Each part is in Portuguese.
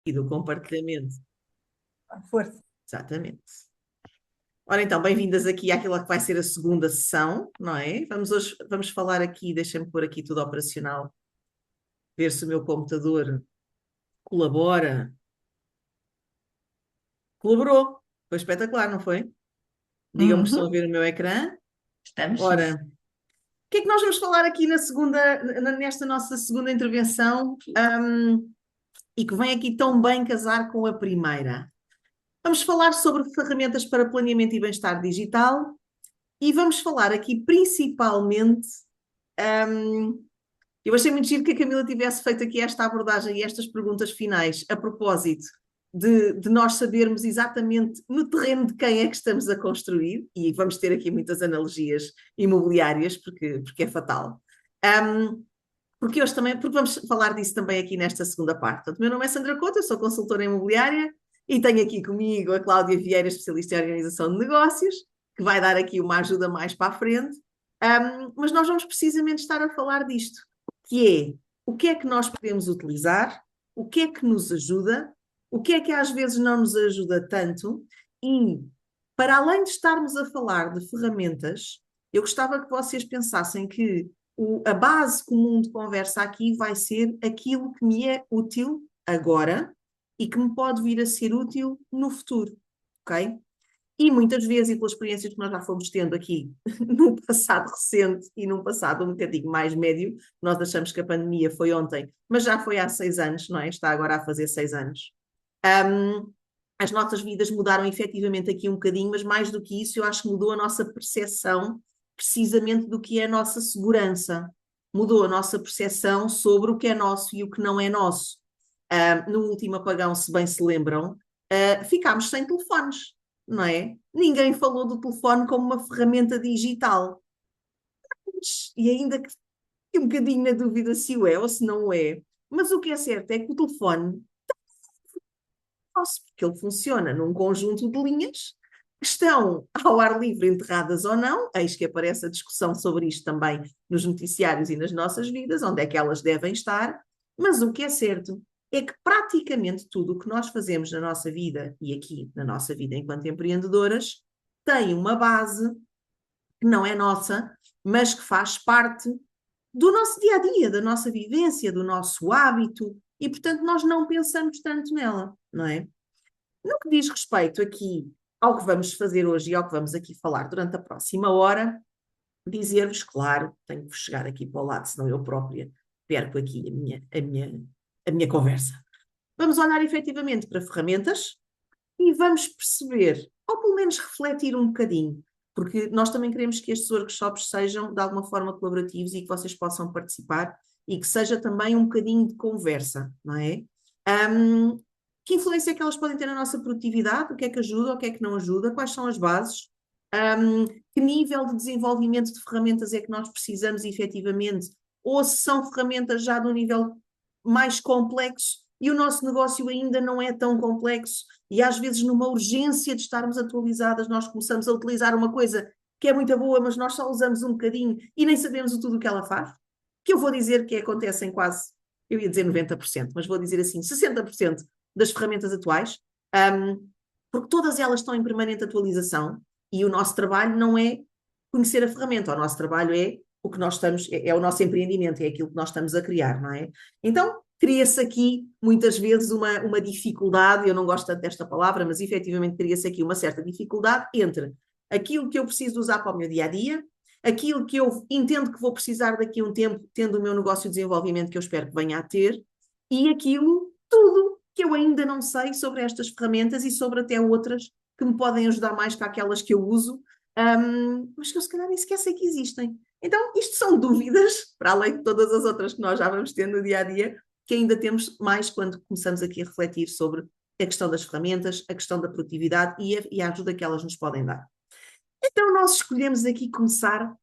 E do compartilhamento. Força. Exatamente. Ora então, bem-vindas aqui àquela que vai ser a segunda sessão, não é? Vamos falar aqui, deixem-me pôr aqui tudo operacional, ver se o meu computador colabora. Colaborou. Foi espetacular, não foi? Digam-me se estão a Uhum. ver o meu ecrã. Estamos sim. Ora, o que é que nós vamos falar aqui nesta nossa segunda intervenção, e que vem aqui tão bem casar com a primeira? Vamos falar sobre ferramentas para planeamento e bem-estar digital e vamos falar aqui principalmente. hum, eu achei muito giro que a Camila tivesse feito aqui esta abordagem e estas perguntas finais a propósito de nós sabermos exatamente no terreno de quem é que estamos a construir, e vamos ter aqui muitas analogias imobiliárias, porque é fatal. Um, porque hoje também, porque vamos falar disso também aqui nesta segunda parte. Portanto, o meu nome é Sandra Couto, eu sou consultora imobiliária e tenho aqui comigo a Cláudia Vieira, especialista em organização de negócios, que vai dar aqui uma ajuda mais para a frente. Mas nós vamos precisamente estar a falar disto, que é o que é que nós podemos utilizar, o que é que nos ajuda, o que é que às vezes não nos ajuda tanto, e para além de estarmos a falar de ferramentas, eu gostava que vocês pensassem que a base comum de conversa aqui vai ser aquilo que me é útil agora e que me pode vir a ser útil no futuro, ok? E muitas vezes, e pelas experiências que nós já fomos tendo aqui no passado recente e num passado um bocadinho mais médio, nós achamos que a pandemia foi ontem, mas já foi há 6 anos, não é? Está agora a fazer 6 anos. Um, as nossas vidas mudaram efetivamente aqui um bocadinho, mas mais do que isso, eu acho que mudou a nossa percepção precisamente do que é a nossa segurança. Mudou a nossa percepção sobre o que é nosso e o que não é nosso. No último apagão, se bem se lembram, ficámos sem telefones, não é? Ninguém falou do telefone como uma ferramenta digital. E ainda que fique um bocadinho na dúvida se o é ou se não o é, mas o que é certo é que o telefone nosso, porque ele funciona num conjunto de linhas que estão ao ar livre, enterradas ou não, eis que aparece a discussão sobre isto também nos noticiários e nas nossas vidas, onde é que elas devem estar, mas o que é certo é que praticamente tudo o que nós fazemos na nossa vida, e aqui na nossa vida enquanto empreendedoras, tem uma base que não é nossa, mas que faz parte do nosso dia a dia, da nossa vivência, do nosso hábito, e portanto nós não pensamos tanto nela, não é? No que diz respeito aqui ao que vamos fazer hoje e ao que vamos aqui falar durante a próxima hora, dizer-vos, claro, tenho que chegar aqui para o lado, senão eu própria perco aqui a minha conversa. Vamos olhar efetivamente para ferramentas e vamos perceber, ou pelo menos refletir um bocadinho, porque nós também queremos que estes workshops sejam de alguma forma colaborativos e que vocês possam participar e que seja também um bocadinho de conversa, não é? Um, que influência é que elas podem ter na nossa produtividade? O que é que ajuda, o que é que não ajuda? Quais são as bases? Um, que nível de desenvolvimento de ferramentas é que nós precisamos efetivamente? Ou se são ferramentas já de um nível mais complexo e o nosso negócio ainda não é tão complexo e às vezes numa urgência de estarmos atualizadas nós começamos a utilizar uma coisa que é muito boa, mas nós só usamos um bocadinho e nem sabemos tudo o que ela faz, que eu vou dizer que acontece em quase, eu ia dizer 90%, mas vou dizer assim, 60% das ferramentas atuais, um, porque todas elas estão em permanente atualização e o nosso trabalho não é conhecer a ferramenta, o nosso trabalho é o que nós estamos, é o nosso empreendimento, é aquilo que nós estamos a criar, não é? Então, cria-se aqui muitas vezes uma dificuldade, eu não gosto tanto desta palavra, mas efetivamente cria-se aqui uma certa dificuldade entre aquilo que eu preciso usar para o meu dia a dia, aquilo que eu entendo que vou precisar daqui a um tempo, tendo o meu negócio de desenvolvimento que eu espero que venha a ter, e aquilo tudo que eu ainda não sei sobre estas ferramentas e sobre até outras que me podem ajudar mais que aquelas que eu uso, mas que eu se calhar nem sequer sei que existem. Então, isto são dúvidas, para além de todas as outras que nós já vamos tendo no dia a dia, que ainda temos mais quando começamos aqui a refletir sobre a questão das ferramentas, a questão da produtividade e a ajuda que elas nos podem dar. Então, nós escolhemos aqui começar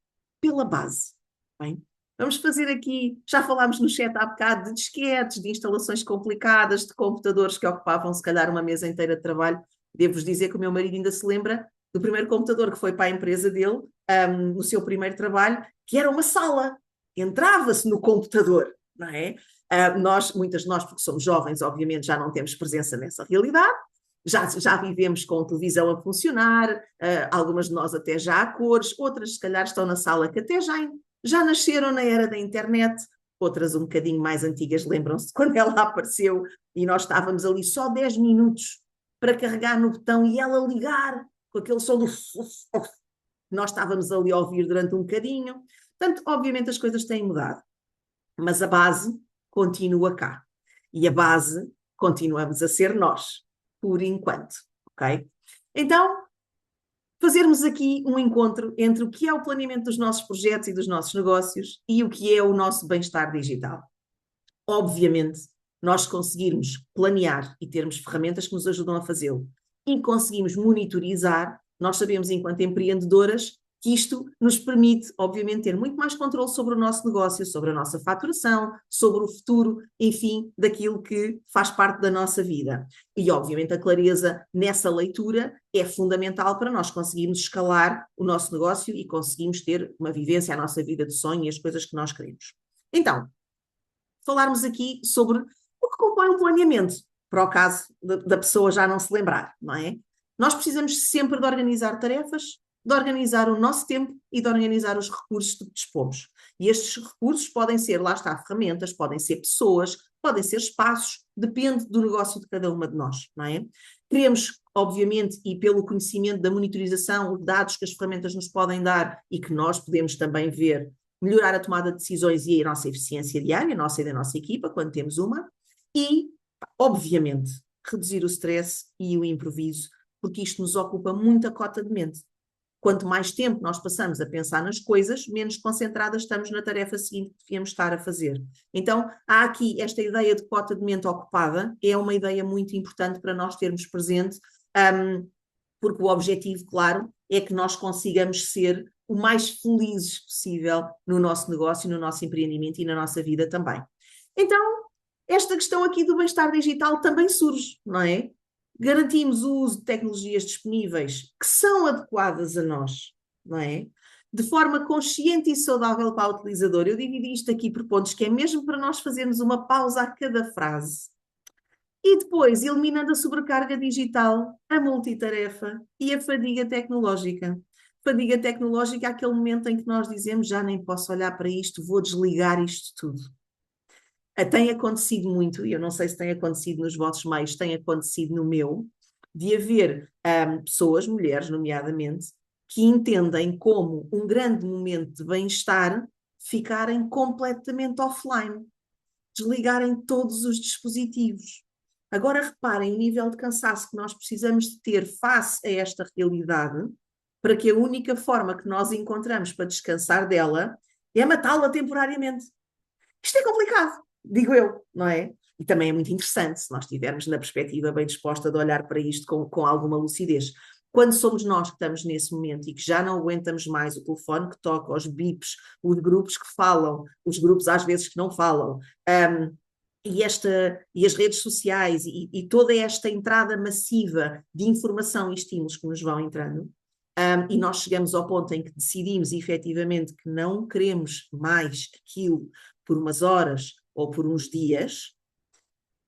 pela base. Bem? Vamos fazer aqui, já falámos no chat há bocado de disquetes, de instalações complicadas, de computadores que ocupavam se calhar uma mesa inteira de trabalho. Devo-vos dizer que o meu marido ainda se lembra do primeiro computador que foi para a empresa dele, no seu primeiro trabalho, que era uma sala. Entrava-se no computador, não é? Muitas de nós, porque somos jovens, obviamente já não temos presença nessa realidade, já vivemos com televisão a funcionar, algumas de nós até já a cores, outras se calhar estão na sala que até já nasceram na era da internet, outras um bocadinho mais antigas lembram-se de quando ela apareceu e nós estávamos ali só 10 minutos para carregar no botão e ela ligar com aquele som do nós estávamos ali a ouvir durante um bocadinho. Portanto, obviamente as coisas têm mudado, mas a base continua cá. E a base continuamos a ser nós, por enquanto, ok? Então, fazermos aqui um encontro entre o que é o planeamento dos nossos projetos e dos nossos negócios e o que é o nosso bem-estar digital. Obviamente, nós conseguirmos planear e termos ferramentas que nos ajudam a fazê-lo e conseguimos monitorizar, nós sabemos enquanto empreendedoras que isto nos permite, obviamente, ter muito mais controle sobre o nosso negócio, sobre a nossa faturação, sobre o futuro, enfim, daquilo que faz parte da nossa vida. E, obviamente, a clareza nessa leitura é fundamental para nós conseguirmos escalar o nosso negócio e conseguirmos ter uma vivência, a nossa vida de sonho e as coisas que nós queremos. Então, falarmos aqui sobre o que compõe um planeamento, para o caso da pessoa já não se lembrar, não é? Nós precisamos sempre de organizar tarefas, de organizar o nosso tempo e de organizar os recursos de que dispomos. E estes recursos podem ser, lá está, ferramentas, podem ser pessoas, podem ser espaços, depende do negócio de cada uma de nós, não é? Queremos, obviamente, e pelo conhecimento da monitorização, os dados que as ferramentas nos podem dar e que nós podemos também ver, melhorar a tomada de decisões e a nossa eficiência diária, a nossa e da nossa equipa, quando temos uma, e, obviamente, reduzir o stress e o improviso, porque isto nos ocupa muita cota de mente. Quanto mais tempo nós passamos a pensar nas coisas, menos concentradas estamos na tarefa seguinte que devíamos estar a fazer. Então, há aqui esta ideia de cota de mente ocupada, é uma ideia muito importante para nós termos presente, porque o objetivo, claro, é que nós consigamos ser o mais felizes possível no nosso negócio, no nosso empreendimento e na nossa vida também. Então, esta questão aqui do bem-estar digital também surge, não é? Garantimos o uso de tecnologias disponíveis que são adequadas a nós, não é? De forma consciente e saudável para o utilizador. Eu dividi isto aqui por pontos, que é mesmo para nós fazermos uma pausa a cada frase. E depois, eliminando a sobrecarga digital, a multitarefa e a fadiga tecnológica. Fadiga tecnológica é aquele momento em que nós dizemos já nem posso olhar para isto, vou desligar isto tudo. Tem acontecido muito, e eu não sei se tem acontecido nos vossos meios, tem acontecido no meu, de haver pessoas, mulheres nomeadamente, que entendem como um grande momento de bem-estar ficarem completamente offline, desligarem todos os dispositivos. Agora reparem o nível de cansaço que nós precisamos de ter face a esta realidade, para que a única forma que nós encontramos para descansar dela é matá-la temporariamente. Isto é complicado, digo eu, não é? E também é muito interessante se nós estivermos na perspectiva bem disposta de olhar para isto com alguma lucidez. Quando somos nós que estamos nesse momento e que já não aguentamos mais o telefone que toca, os bips, os grupos que falam, os grupos às vezes que não falam, e as redes sociais e toda esta entrada massiva de informação e estímulos que nos vão entrando, e nós chegamos ao ponto em que decidimos efetivamente que não queremos mais aquilo por umas horas ou por uns dias,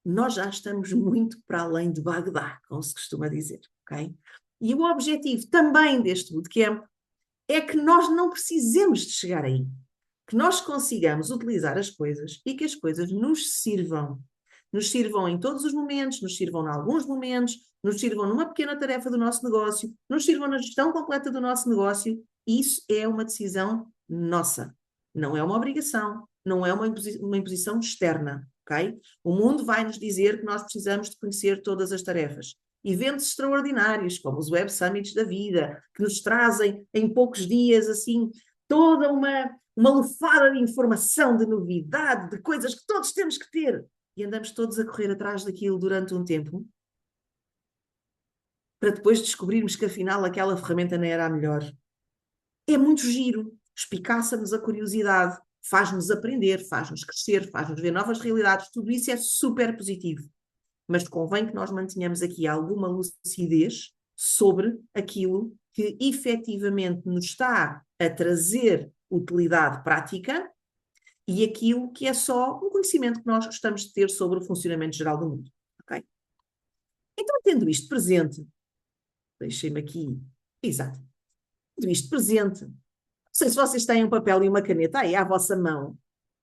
nós já estamos muito para além de Bagdá, como se costuma dizer, ok? E o objetivo também deste bootcamp é que nós não precisemos de chegar aí, que nós consigamos utilizar as coisas e que as coisas nos sirvam em todos os momentos, nos sirvam em alguns momentos, nos sirvam numa pequena tarefa do nosso negócio, nos sirvam na gestão completa do nosso negócio. Isso é uma decisão nossa, não é uma obrigação, não é uma imposição externa, ok? O mundo vai nos dizer que nós precisamos de conhecer todas as tarefas. Eventos extraordinários, como os Web Summits da vida, que nos trazem em poucos dias, assim, toda uma lufada de informação, de novidade, de coisas que todos temos que ter. E andamos todos a correr atrás daquilo durante um tempo, para depois descobrirmos que afinal aquela ferramenta não era a melhor. É muito giro, espicaça-nos a curiosidade, faz-nos aprender, faz-nos crescer, faz-nos ver novas realidades, tudo isso é super positivo. Mas convém que nós mantenhamos aqui alguma lucidez sobre aquilo que efetivamente nos está a trazer utilidade prática e aquilo que é só um conhecimento que nós gostamos de ter sobre o funcionamento geral do mundo. Ok? Então, tendo isto presente, deixem-me aqui, exato, tendo isto presente, não sei se vocês têm um papel e uma caneta aí à vossa mão,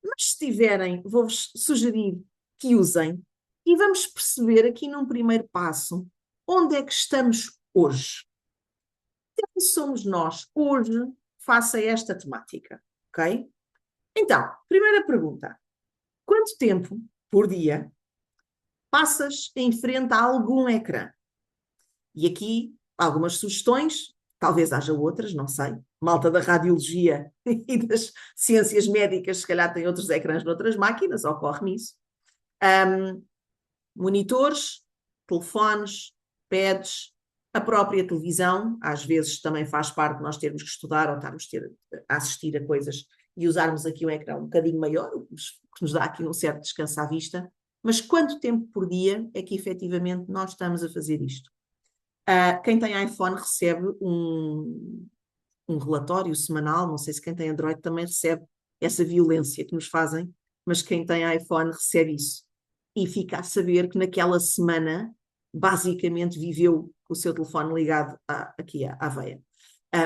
mas se tiverem, vou-vos sugerir que usem e vamos perceber aqui num primeiro passo onde é que estamos hoje. Quem somos nós hoje face a esta temática, ok? Então, primeira pergunta. Quanto tempo por dia passas em frente a algum ecrã? E aqui algumas sugestões, talvez haja outras, não sei. Malta da radiologia e das ciências médicas, se calhar tem outros ecrãs noutras máquinas, ocorre-me isso. Monitores, telefones, pads, a própria televisão, às vezes também faz parte de nós termos que estudar ou estarmos a assistir a coisas e usarmos aqui um ecrã um bocadinho maior, o que nos dá aqui um certo descanso à vista. Mas quanto tempo por dia é que efetivamente nós estamos a fazer isto? Quem tem iPhone recebe um relatório semanal, não sei se quem tem Android também recebe essa violência que nos fazem, mas quem tem iPhone recebe isso. E fica a saber que naquela semana, basicamente, viveu com o seu telefone ligado aqui à veia.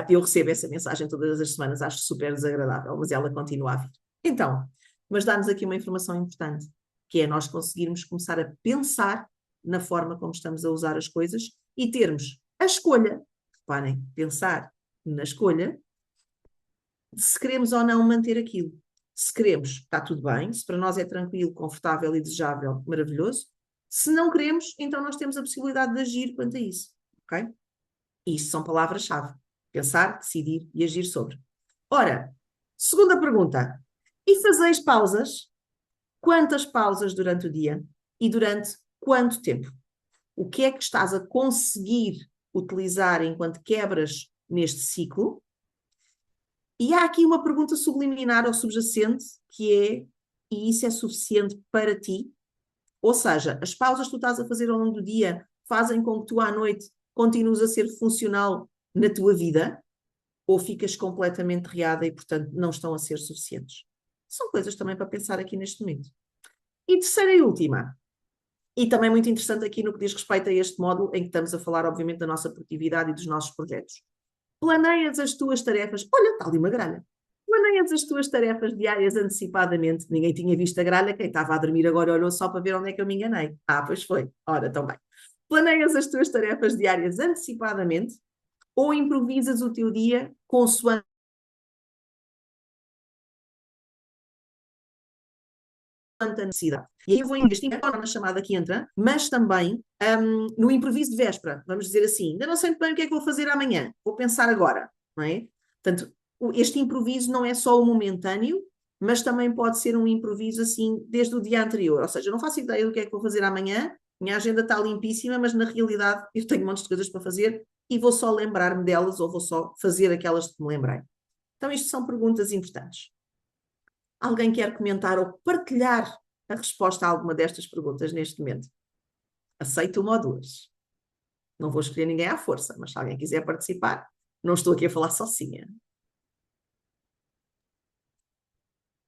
Eu recebo essa mensagem todas as semanas, acho super desagradável, mas ela continua a vir. Então, mas dá-nos aqui uma informação importante, que é nós conseguirmos começar a pensar na forma como estamos a usar as coisas e termos a escolha, reparem, pensar na escolha, de se queremos ou não manter aquilo. Se queremos, está tudo bem, se para nós é tranquilo, confortável e desejável, maravilhoso. Se não queremos, então nós temos a possibilidade de agir quanto a isso, ok? Isto são palavras-chave. Pensar, decidir e agir sobre. Ora, segunda pergunta. E fazeis pausas? Quantas pausas durante o dia? E durante quanto tempo? O que é que estás a conseguir utilizar enquanto quebras neste ciclo? E há aqui uma pergunta subliminar ou subjacente, que é, e isso é suficiente para ti? Ou seja, as pausas que tu estás a fazer ao longo do dia fazem com que tu à noite continues a ser funcional na tua vida? Ou ficas completamente reada e, portanto, não estão a ser suficientes? São coisas também para pensar aqui neste momento. E terceira e última, e também muito interessante aqui no que diz respeito a este módulo em que estamos a falar, obviamente, da nossa produtividade e dos nossos projetos. Planeias as tuas tarefas. Olha, está ali uma gralha. Planeias as tuas tarefas diárias antecipadamente. Ninguém tinha visto a gralha, quem estava a dormir agora olhou só para ver onde é que eu me enganei. Pois foi. Ora, então bem. Planeias as tuas tarefas diárias antecipadamente ou improvisas o teu dia consoante a necessidade. E aí eu vou investir na chamada que entra, mas também no improviso de véspera, vamos dizer assim. Ainda não sei muito bem o que é que vou fazer amanhã, vou pensar agora, não é? Portanto, este improviso não é só o momentâneo, mas também pode ser um improviso assim desde o dia anterior. Ou seja, eu não faço ideia do que é que vou fazer amanhã, minha agenda está limpíssima, mas na realidade eu tenho montes de coisas para fazer e vou só lembrar-me delas ou vou só fazer aquelas que me lembrei. Então, isto são perguntas importantes. Alguém quer comentar ou partilhar a resposta a alguma destas perguntas neste momento? Aceito uma ou duas. Não vou escolher ninguém à força, mas se alguém quiser participar, não estou aqui a falar sozinha.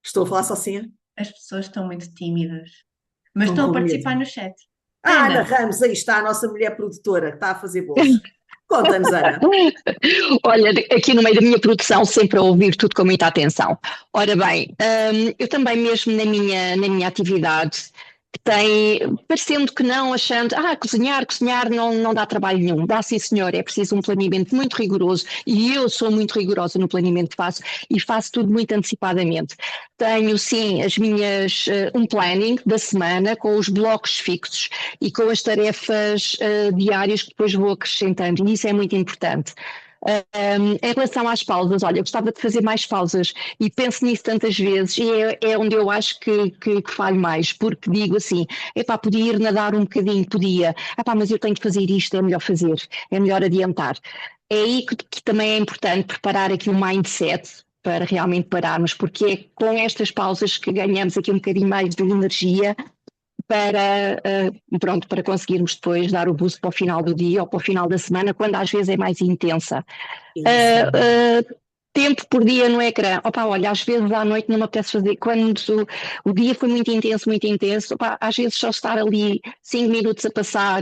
Estou a falar sozinha? As pessoas estão muito tímidas, mas estão a participar no chat. Ana Ramos, aí está a nossa mulher produtora, que está a fazer bolos. Conta-nos, Ana. Olha, aqui no meio da minha produção, sempre a ouvir tudo com muita atenção. Ora bem, eu também mesmo na minha atividade, que tem, parecendo que não, achando, cozinhar não dá trabalho nenhum. Dá sim, senhor, é preciso um planeamento muito rigoroso e eu sou muito rigorosa no planeamento que faço e faço tudo muito antecipadamente. Tenho sim um planning da semana com os blocos fixos e com as tarefas diárias que depois vou acrescentando e isso é muito importante. Em relação às pausas, olha, eu gostava de fazer mais pausas e penso nisso tantas vezes e é onde eu acho que falho mais, porque digo assim, podia ir nadar um bocadinho, podia, mas eu tenho que fazer isto, é melhor fazer, é melhor adiantar. É aí que também é importante preparar aqui um mindset para realmente pararmos, porque é com estas pausas que ganhamos aqui um bocadinho mais de energia para conseguirmos depois dar o boost para o final do dia ou para o final da semana, quando às vezes é mais intensa. tempo por dia no ecrã. Opa, olha, às vezes à noite não me apetece fazer, quando o dia foi muito intenso, opa, às vezes só estar ali 5 minutos a passar,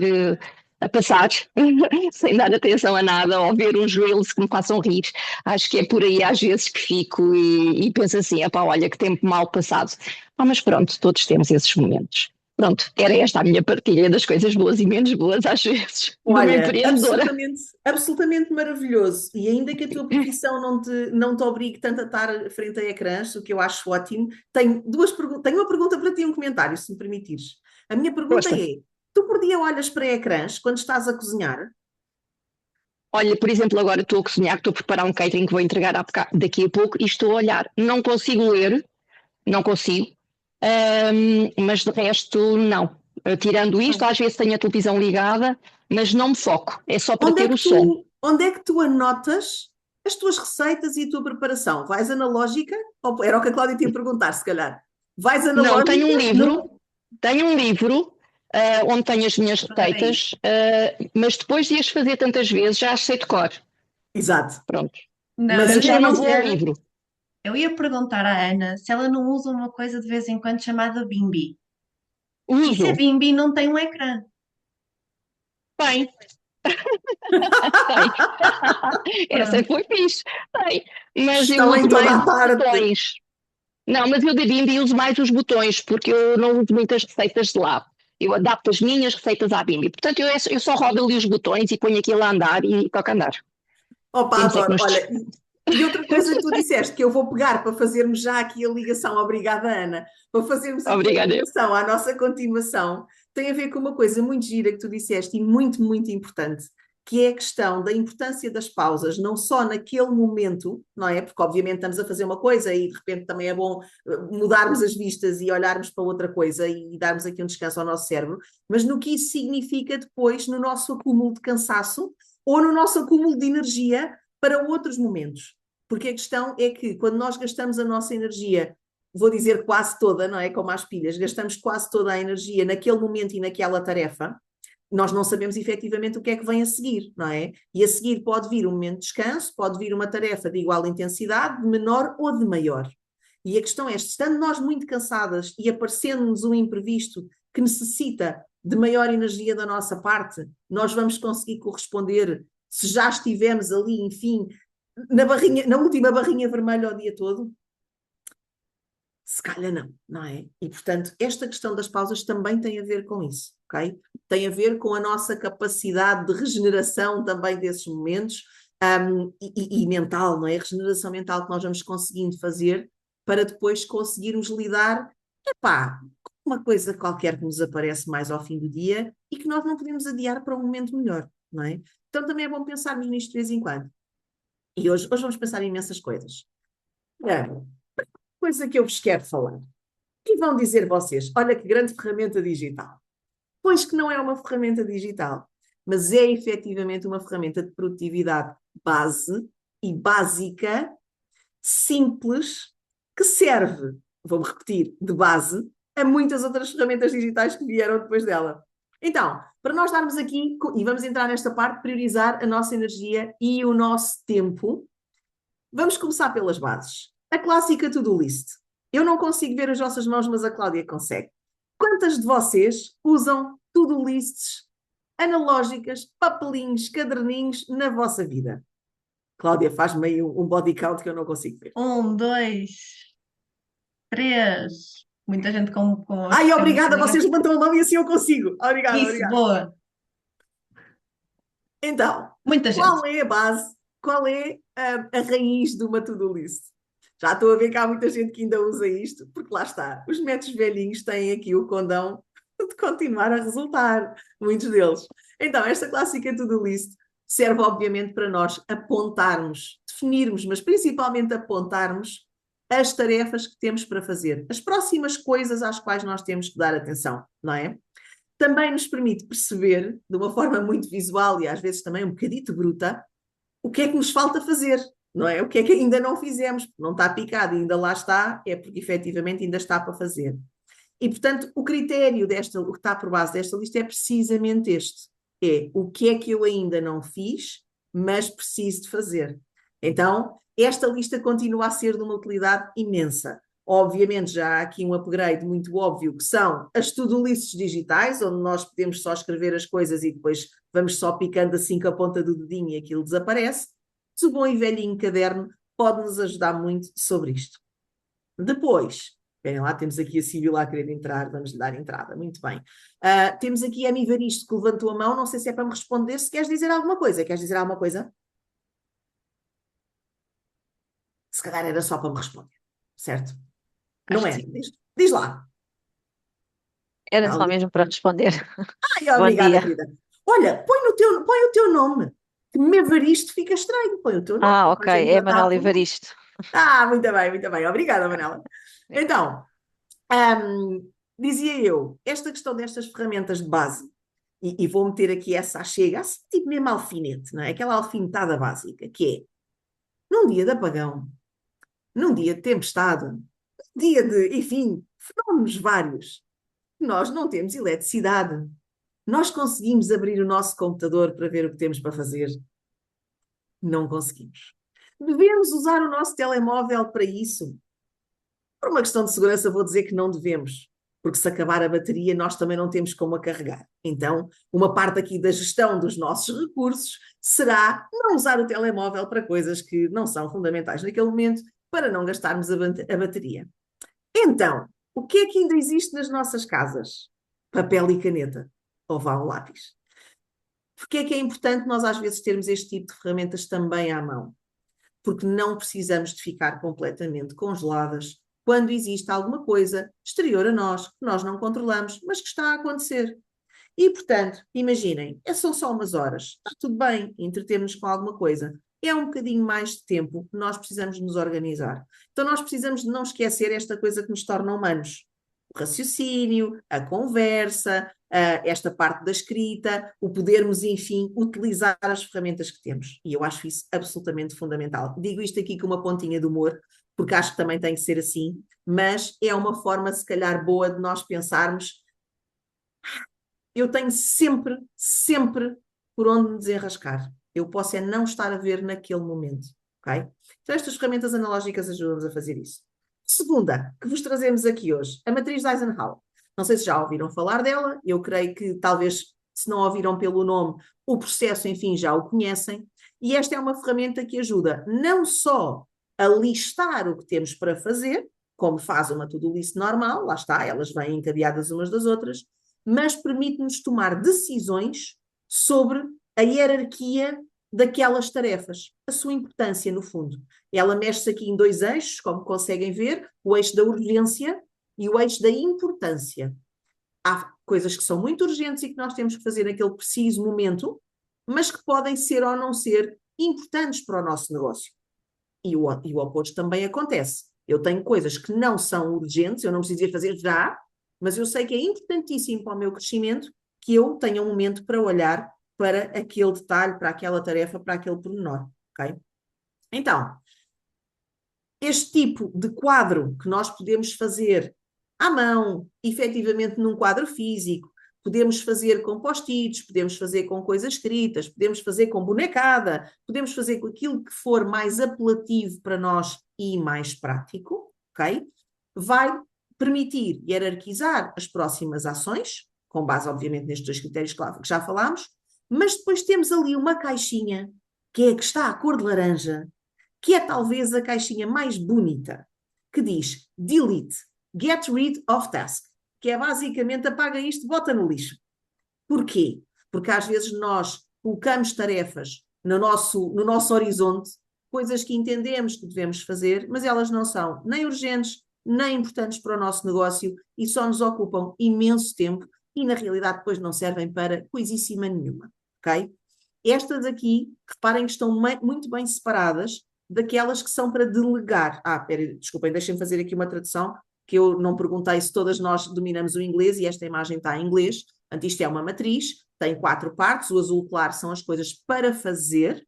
sem dar atenção a nada, ou ver uns reels que me façam rir. Acho que é por aí às vezes que fico e penso assim, opa, olha, que tempo mal passado. Ah, mas pronto, todos temos esses momentos. Pronto, era esta a minha partilha das coisas boas e menos boas, às vezes, de uma Olha, empreendedora. absolutamente maravilhoso. E ainda que a tua profissão não te obrigue tanto a estar frente a ecrãs, o que eu acho ótimo, tenho uma pergunta para ti e um comentário, se me permitires. A minha pergunta Força. é: tu por dia olhas para ecrãs quando estás a cozinhar? Olha, por exemplo, agora estou a cozinhar, estou a preparar um catering que vou entregar daqui a pouco e estou a olhar. Não consigo ler, não consigo, mas de resto, não. Tirando isto, às vezes tenho a televisão ligada, mas não me foco, é só para Onde é ter que o som. onde é que tu anotas as tuas receitas e a tua preparação? Vais analógica? Era o que a Cláudia tinha a perguntar, se calhar. Vais Não, analógica? tenho um livro onde tenho as minhas Peraí. receitas, mas depois de as fazer tantas vezes já as sei de cor. Exato. Pronto. Não, Mas Eu ainda já não não vou ao quero. livro. eu ia perguntar à Ana se ela não usa uma coisa de vez em quando chamada Bimbi. E se a Uso. Bimbi não tem um ecrã? Bem, tem. Essa Pronto. foi fixe. Tem. Mas eu Estão em uso toda mais a os parte. botões. Não, mas eu da Bimbi uso mais os botões, porque eu não uso muitas receitas de lá. Eu adapto as minhas receitas à Bimbi. Portanto, eu só rodo ali os botões e ponho aquilo a andar e toca andar. Opa, Temos é que adoro. nos... Olha, e outra coisa que tu disseste, que eu vou pegar para fazermos já aqui a ligação, obrigada, Ana, para fazermos aqui a Obrigada. ligação à nossa continuação, tem a ver com uma coisa muito gira que tu disseste e muito, muito importante, que é a questão da importância das pausas, não só naquele momento, não é? Porque obviamente estamos a fazer uma coisa e de repente também é bom mudarmos as vistas e olharmos para outra coisa e darmos aqui um descanso ao nosso cérebro, mas no que isso significa depois no nosso acúmulo de cansaço ou no nosso acúmulo de energia para outros momentos. Porque a questão é que quando nós gastamos a nossa energia, vou dizer quase toda, não é? Como as pilhas, gastamos quase toda a energia naquele momento e naquela tarefa, nós não sabemos efetivamente o que é que vem a seguir, não é? E a seguir pode vir um momento de descanso, pode vir uma tarefa de igual intensidade, de menor ou de maior. E a questão é, estando nós muito cansadas e aparecendo-nos um imprevisto que necessita de maior energia da nossa parte, nós vamos conseguir corresponder se já estivemos ali, enfim, na última barrinha vermelha o dia todo? Se calhar não, não é? E portanto, esta questão das pausas também tem a ver com isso, ok? Tem a ver com a nossa capacidade de regeneração também desses momentos e mental, não é? A regeneração mental que nós vamos conseguindo fazer para depois conseguirmos lidar, epá, com uma coisa qualquer que nos aparece mais ao fim do dia e que nós não podemos adiar para um momento melhor, não é? Então também é bom pensarmos nisto de vez em quando. E hoje vamos pensar em imensas coisas. Coisa que eu vos quero falar. E vão dizer vocês, olha que grande ferramenta digital. Pois que não é uma ferramenta digital, mas é efetivamente uma ferramenta de produtividade base e básica, simples, que serve, vou-me repetir, de base, a muitas outras ferramentas digitais que vieram depois dela. Então, para nós darmos aqui, e vamos entrar nesta parte, priorizar a nossa energia e o nosso tempo, vamos começar pelas bases. A clássica to-do list. Eu não consigo ver as vossas mãos, mas a Cláudia consegue. Quantas de vocês usam to-do lists analógicas, papelinhos, caderninhos na vossa vida? Cláudia, faz-me aí um body count que eu não consigo ver. 1, 2, 3. Muita gente com as Ai, ferramentas obrigada, vocês ligadas. levantam a mão e assim eu consigo. Obrigada, Isso, obrigada. boa. Então, Muita gente. qual é a base? Qual é a raiz de uma to-do list? Já estou a ver que há muita gente que ainda usa isto, porque lá está, os métodos velhinhos têm aqui o condão de continuar a resultar, muitos deles. Então, esta clássica to-do list serve obviamente para nós apontarmos, definirmos, mas principalmente apontarmos as tarefas que temos para fazer, as próximas coisas às quais nós temos que dar atenção, não é? Também nos permite perceber, de uma forma muito visual e às vezes também um bocadito bruta, o que é que nos falta fazer, não é? O que é que ainda não fizemos, porque não está picado e ainda lá está, é porque efetivamente ainda está para fazer. E, portanto, o critério o que está por base desta lista é precisamente este. É o que é que eu ainda não fiz, mas preciso de fazer. Então, esta lista continua a ser de uma utilidade imensa. Obviamente, já há aqui um upgrade muito óbvio, que são as to-do lists digitais, onde nós podemos só escrever as coisas e depois vamos só picando assim com a ponta do dedinho e aquilo desaparece. Mas o bom e velhinho caderno pode nos ajudar muito sobre isto. Depois, bem lá, temos aqui a Sibila a querer entrar, vamos lhe dar entrada, muito bem. Temos aqui a Amy Varisto que levantou a mão, não sei se é para me responder, se queres dizer alguma coisa. Queres dizer alguma coisa? Se calhar era só para me responder, certo? Acho Não que é? sim. Diz lá. Era só Ali. mesmo para responder. Ai, Bom obrigada, dia. querida. Olha, põe o teu nome. Que me Evaristo fica estranho. Põe o teu nome. Ah, Não ok. vais aí É matar Manuel pelo nome. Evaristo. Muito bem, muito bem. Obrigada, Manela. Então, dizia eu, esta questão destas ferramentas de base, e vou meter aqui essa à chega, assim, tipo mesmo alfinete, não é? Aquela alfinetada básica, que é, num dia de apagão, num dia de tempestade, num dia de, enfim, fenómenos vários, nós não temos eletricidade. Nós conseguimos abrir o nosso computador para ver o que temos para fazer? Não conseguimos. Devemos usar o nosso telemóvel para isso? Por uma questão de segurança, vou dizer que não devemos, porque se acabar a bateria, nós também não temos como a carregar. Então, uma parte aqui da gestão dos nossos recursos será não usar o telemóvel para coisas que não são fundamentais naquele momento, para não gastarmos a bateria. Então, o que é que ainda existe nas nossas casas? Papel e caneta, ou vá um lápis. Porque é que é importante nós às vezes termos este tipo de ferramentas também à mão? Porque não precisamos de ficar completamente congeladas quando existe alguma coisa exterior a nós, que nós não controlamos, mas que está a acontecer. E, portanto, imaginem, são só umas horas, está tudo bem, entretermos com alguma coisa. É um bocadinho mais de tempo, nós precisamos de nos organizar. Então, nós precisamos de não esquecer esta coisa que nos torna humanos. O raciocínio, a conversa, esta parte da escrita, o podermos, enfim, utilizar as ferramentas que temos. E eu acho isso absolutamente fundamental. Digo isto aqui com uma pontinha de humor, porque acho que também tem que ser assim, mas é uma forma, se calhar, boa de nós pensarmos. Eu tenho sempre, sempre por onde me desenrascar. Eu posso é não estar a ver naquele momento, ok? Então estas ferramentas analógicas ajudam-nos a fazer isso. Segunda, que vos trazemos aqui hoje, a matriz de Eisenhower. Não sei se já ouviram falar dela, eu creio que talvez, se não ouviram pelo nome, o processo, enfim, já o conhecem. E esta é uma ferramenta que ajuda não só a listar o que temos para fazer, como faz uma to-do list normal, lá está, elas vêm encadeadas umas das outras, mas permite-nos tomar decisões sobre a hierarquia daquelas tarefas, a sua importância, no fundo. Ela mexe-se aqui em dois eixos, como conseguem ver, o eixo da urgência e o eixo da importância. Há coisas que são muito urgentes e que nós temos que fazer naquele preciso momento, mas que podem ser ou não ser importantes para o nosso negócio. E o oposto também acontece. Eu tenho coisas que não são urgentes, eu não preciso fazer já, mas eu sei que é importantíssimo para o meu crescimento que eu tenha um momento para olhar para aquele detalhe, para aquela tarefa, para aquele pormenor, ok? Então, este tipo de quadro que nós podemos fazer à mão, efetivamente num quadro físico, podemos fazer com post-its, podemos fazer com coisas escritas, podemos fazer com bonecada, podemos fazer com aquilo que for mais apelativo para nós e mais prático, ok? Vai permitir hierarquizar as próximas ações, com base, obviamente, nestes dois critérios que já falámos, mas depois temos ali uma caixinha, que é a que está à cor de laranja, que é talvez a caixinha mais bonita, que diz Delete, Get Rid of Task, que é basicamente apaga isto, bota no lixo. Porquê? Porque às vezes nós colocamos tarefas no nosso horizonte, coisas que entendemos que devemos fazer, mas elas não são nem urgentes, nem importantes para o nosso negócio e só nos ocupam imenso tempo e na realidade depois não servem para coisíssima nenhuma, ok? Estas aqui, reparem que estão muito bem separadas daquelas que são para delegar. Desculpem, deixem-me fazer aqui uma tradução, que eu não perguntei se todas nós dominamos o inglês e esta imagem está em inglês. Portanto, isto é uma matriz, tem 4 partes, o azul claro são as coisas para fazer,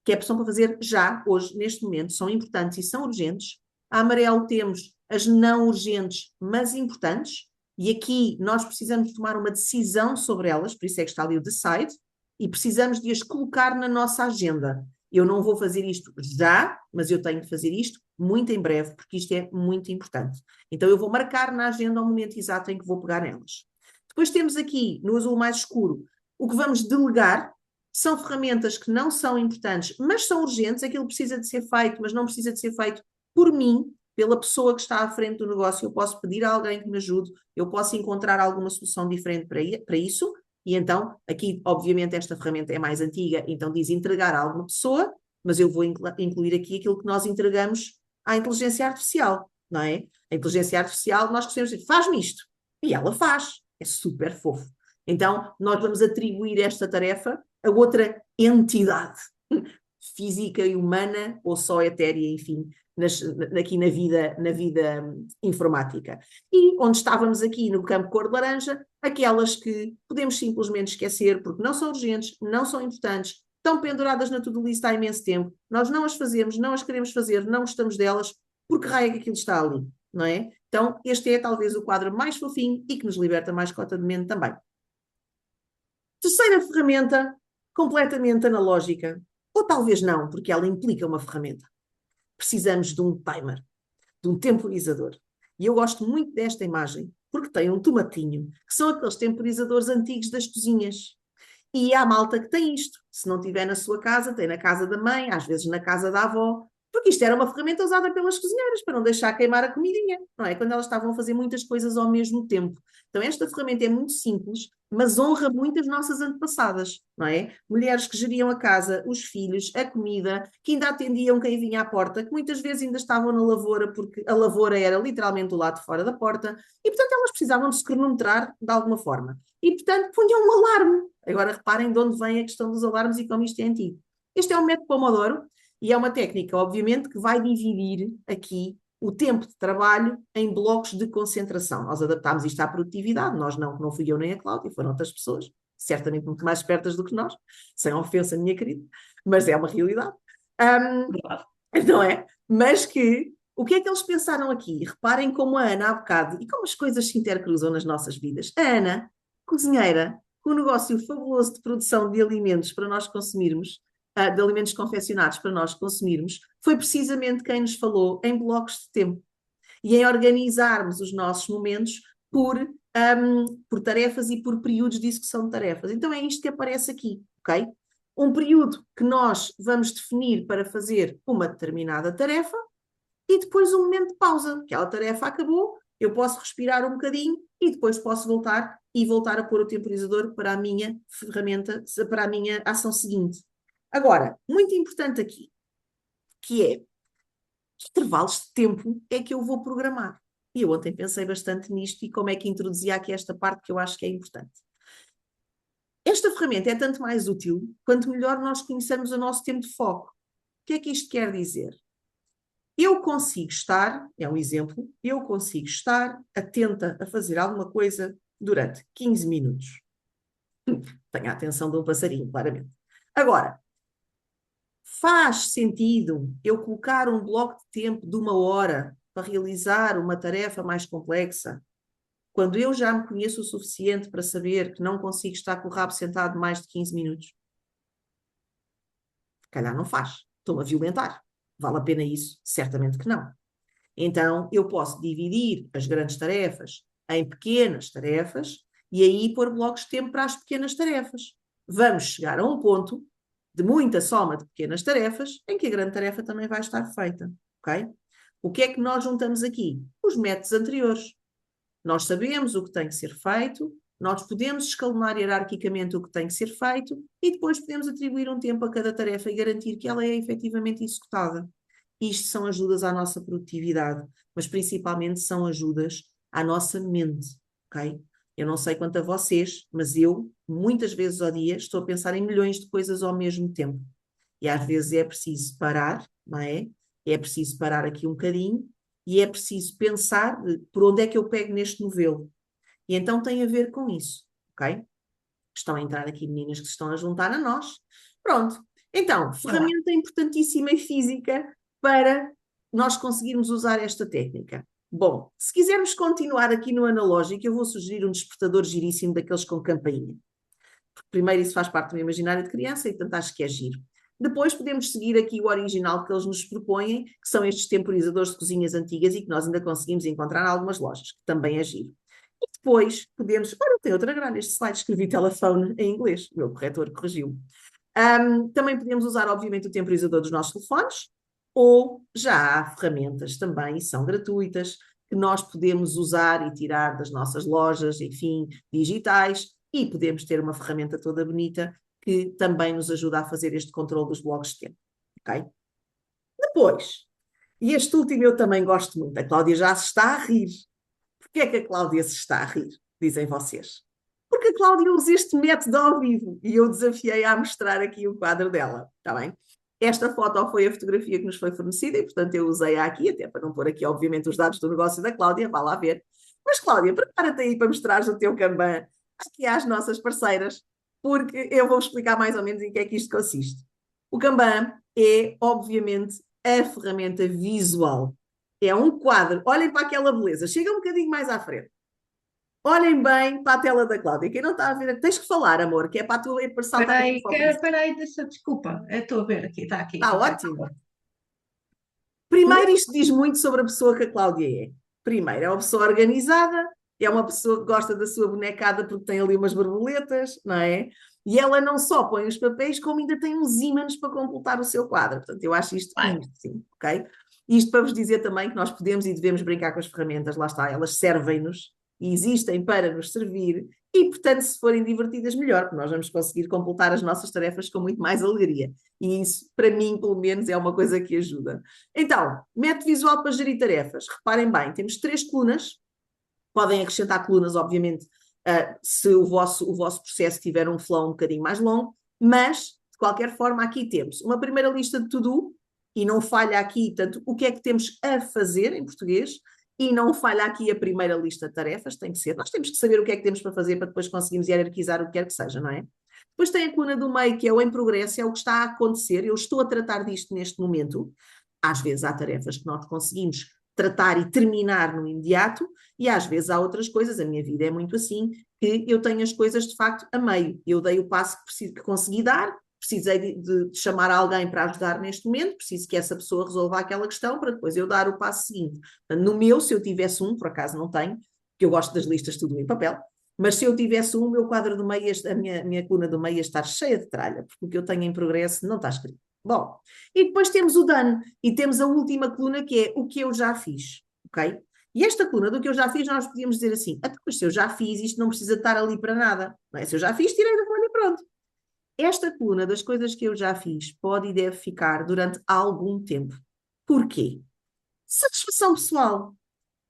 que é são para fazer já, hoje, neste momento, são importantes e são urgentes. A amarelo temos as não urgentes, mas importantes, e aqui nós precisamos tomar uma decisão sobre elas, por isso é que está ali o decide, e precisamos de as colocar na nossa agenda. Eu não vou fazer isto já, mas eu tenho de fazer isto muito em breve, porque isto é muito importante. Então eu vou marcar na agenda o momento exato em que vou pegar nelas. Depois temos aqui, no azul mais escuro, o que vamos delegar. São ferramentas que não são importantes, mas são urgentes. Aquilo precisa de ser feito, mas não precisa de ser feito por mim, pela pessoa que está à frente do negócio. Eu posso pedir a alguém que me ajude, eu posso encontrar alguma solução diferente para isso. E então, aqui, obviamente, esta ferramenta é mais antiga, então diz entregar a alguma pessoa, mas eu vou incluir aqui aquilo que nós entregamos à inteligência artificial, não é? A inteligência artificial, nós gostamos de dizer, faz-me isto. E ela faz. É super fofo. Então, nós vamos atribuir esta tarefa a outra entidade física e humana, ou só etérea, enfim, aqui na vida informática. E onde estávamos aqui no campo cor de laranja, aquelas que podemos simplesmente esquecer, porque não são urgentes, não são importantes, estão penduradas na to-do list há imenso tempo, nós não as fazemos, não as queremos fazer, não gostamos delas, porque raio é que aquilo está ali, não é? Então, este é talvez o quadro mais fofinho e que nos liberta mais cota de mente também. Terceira ferramenta, completamente analógica, ou talvez não, porque ela implica uma ferramenta. Precisamos de um timer, de um temporizador. E eu gosto muito desta imagem, porque tem um tomatinho, que são aqueles temporizadores antigos das cozinhas. E há malta que tem isto. Se não tiver na sua casa, tem na casa da mãe, às vezes na casa da avó, porque isto era uma ferramenta usada pelas cozinheiras para não deixar queimar a comidinha, não é? Quando elas estavam a fazer muitas coisas ao mesmo tempo. Então esta ferramenta é muito simples, mas honra muito as nossas antepassadas, não é? Mulheres que geriam a casa, os filhos, a comida, que ainda atendiam quem vinha à porta, que muitas vezes ainda estavam na lavoura, porque a lavoura era literalmente do lado de fora da porta, e portanto elas precisavam de se cronometrar de alguma forma. E portanto punham um alarme. Agora reparem de onde vem a questão dos alarmes e como isto é antigo. Este é o método Pomodoro, e é uma técnica, obviamente, que vai dividir aqui o tempo de trabalho em blocos de concentração. Nós adaptámos isto à produtividade, nós não fui eu nem a Cláudia, foram outras pessoas, certamente muito mais espertas do que nós, sem ofensa, minha querida, mas é uma realidade. Não é? Mas o que é que eles pensaram aqui? Reparem como a Ana há bocado, e como as coisas se intercruzam nas nossas vidas. A Ana, cozinheira, com um negócio fabuloso de produção de alimentos para nós consumirmos, de alimentos confeccionados para nós consumirmos, foi precisamente quem nos falou em blocos de tempo e em organizarmos os nossos momentos por tarefas e por períodos de execução de tarefas. Então é isto que aparece aqui, ok? Um período que nós vamos definir para fazer uma determinada tarefa e depois um momento de pausa. Aquela tarefa acabou, eu posso respirar um bocadinho e depois posso voltar a pôr o temporizador para a minha ferramenta, para a minha ação seguinte. Agora, muito importante aqui, que é que intervalos de tempo é que eu vou programar. E eu ontem pensei bastante nisto e como é que introduzia aqui esta parte que eu acho que é importante. Esta ferramenta é tanto mais útil quanto melhor nós conhecermos o nosso tempo de foco. O que é que isto quer dizer? Eu consigo estar, é um exemplo, eu consigo estar atenta a fazer alguma coisa durante 15 minutos. Tenho a atenção de um passarinho, claramente. Agora, faz sentido eu colocar um bloco de tempo de 1 hora para realizar uma tarefa mais complexa, quando eu já me conheço o suficiente para saber que não consigo estar com o rabo sentado mais de 15 minutos? Se calhar não faz. Estou-me a violentar. Vale a pena isso? Certamente que não. Então, eu posso dividir as grandes tarefas em pequenas tarefas e aí pôr blocos de tempo para as pequenas tarefas. Vamos chegar a um ponto de muita soma de pequenas tarefas, em que a grande tarefa também vai estar feita, ok? O que é que nós juntamos aqui? Os métodos anteriores. Nós sabemos o que tem que ser feito, nós podemos escalonar hierarquicamente o que tem que ser feito e depois podemos atribuir um tempo a cada tarefa e garantir que ela é efetivamente executada. Isto são ajudas à nossa produtividade, mas principalmente são ajudas à nossa mente, ok? Eu não sei quanto a vocês, mas eu, muitas vezes ao dia, estou a pensar em milhões de coisas ao mesmo tempo. E às vezes é preciso parar, não é? É preciso parar aqui um bocadinho e é preciso pensar por onde é que eu pego neste novelo. E então tem a ver com isso, ok? Estão a entrar aqui meninas que se estão a juntar a nós. Pronto. Então, ferramenta importantíssima e física para nós conseguirmos usar esta técnica. Bom, se quisermos continuar aqui no analógico, eu vou sugerir um despertador giríssimo daqueles com campainha. Porque primeiro isso faz parte do meu imaginário de criança e portanto acho que é giro. Depois podemos seguir aqui o original que eles nos propõem, que são estes temporizadores de cozinhas antigas e que nós ainda conseguimos encontrar em algumas lojas, que também é giro. E depois podemos... Olha, tem outra grande este slide, escrevi telefone em inglês, o meu corretor corrigiu. Também podemos usar, obviamente, o temporizador dos nossos telefones, ou já há ferramentas também, e são gratuitas, que nós podemos usar e tirar das nossas lojas, enfim, digitais, e podemos ter uma ferramenta toda bonita que também nos ajuda a fazer este controle dos blocos de tempo, ok? Depois, e este último eu também gosto muito, a Cláudia já se está a rir. Porquê é que a Cláudia se está a rir, dizem vocês? Porque a Cláudia usa este método ao vivo e eu desafiei a mostrar aqui o quadro dela, está bem? Esta foto foi a fotografia que nos foi fornecida e, portanto, eu usei-a aqui, até para não pôr aqui, obviamente, os dados do negócio da Cláudia, vá lá ver. Mas, Cláudia, prepara-te aí para mostrares o teu Kanban aqui às nossas parceiras, porque eu vou explicar mais ou menos em que é que isto consiste. O Kanban é, obviamente, a ferramenta visual. É um quadro. Olhem para aquela beleza. Chega um bocadinho mais à frente. Olhem bem para a tela da Cláudia. Quem não está a ver, tens que falar, amor, que é para a tua saltar aqui para o príncipe. Espera aí, desculpa. Eu estou a ver aqui, está aqui. Está ótimo. Primeiro, isto diz muito sobre a pessoa que a Cláudia é. Primeiro, é uma pessoa organizada, é uma pessoa que gosta da sua bonecada porque tem ali umas borboletas, não é? E ela não só põe os papéis, como ainda tem uns ímãs para completar o seu quadro. Portanto, eu acho isto lindo, sim, ok? Isto para vos dizer também que nós podemos e devemos brincar com as ferramentas, lá está, elas servem-nos e existem para nos servir e, portanto, se forem divertidas, melhor, porque nós vamos conseguir completar as nossas tarefas com muito mais alegria. E isso, para mim, pelo menos, é uma coisa que ajuda. Então, método visual para gerir tarefas. Reparem bem, temos 3 colunas. Podem acrescentar colunas, obviamente, se o vosso processo tiver um flow um bocadinho mais longo, mas, de qualquer forma, aqui temos uma primeira lista de to-do, e não falha aqui, tanto o que é que temos a fazer em português, e não falha aqui a primeira lista de tarefas, tem que ser. Nós temos que saber o que é que temos para fazer para depois conseguirmos hierarquizar o que quer que seja, não é? Depois tem a coluna do meio, que é o em progresso, é o que está a acontecer, eu estou a tratar disto neste momento. Às vezes há tarefas que nós conseguimos tratar e terminar no imediato, e às vezes há outras coisas, a minha vida é muito assim, que eu tenho as coisas de facto a meio. Eu dei o passo que consegui dar, precisei de chamar alguém para ajudar neste momento, preciso que essa pessoa resolva aquela questão para depois eu dar o passo seguinte. No meu, se eu tivesse um, por acaso não tenho, porque eu gosto das listas tudo em papel, mas se eu tivesse um, o meu quadro do meio, a minha coluna do meio ia estar cheia de tralha, porque o que eu tenho em progresso não está escrito. Bom, e depois temos o done, e temos a última coluna que é o que eu já fiz, ok? E esta coluna do que eu já fiz, nós podíamos dizer assim, mas se eu já fiz, isto não precisa estar ali para nada, não é? Se eu já fiz, tirei da folha e pronto. Esta coluna das coisas que eu já fiz pode e deve ficar durante algum tempo. Porquê? Satisfação pessoal,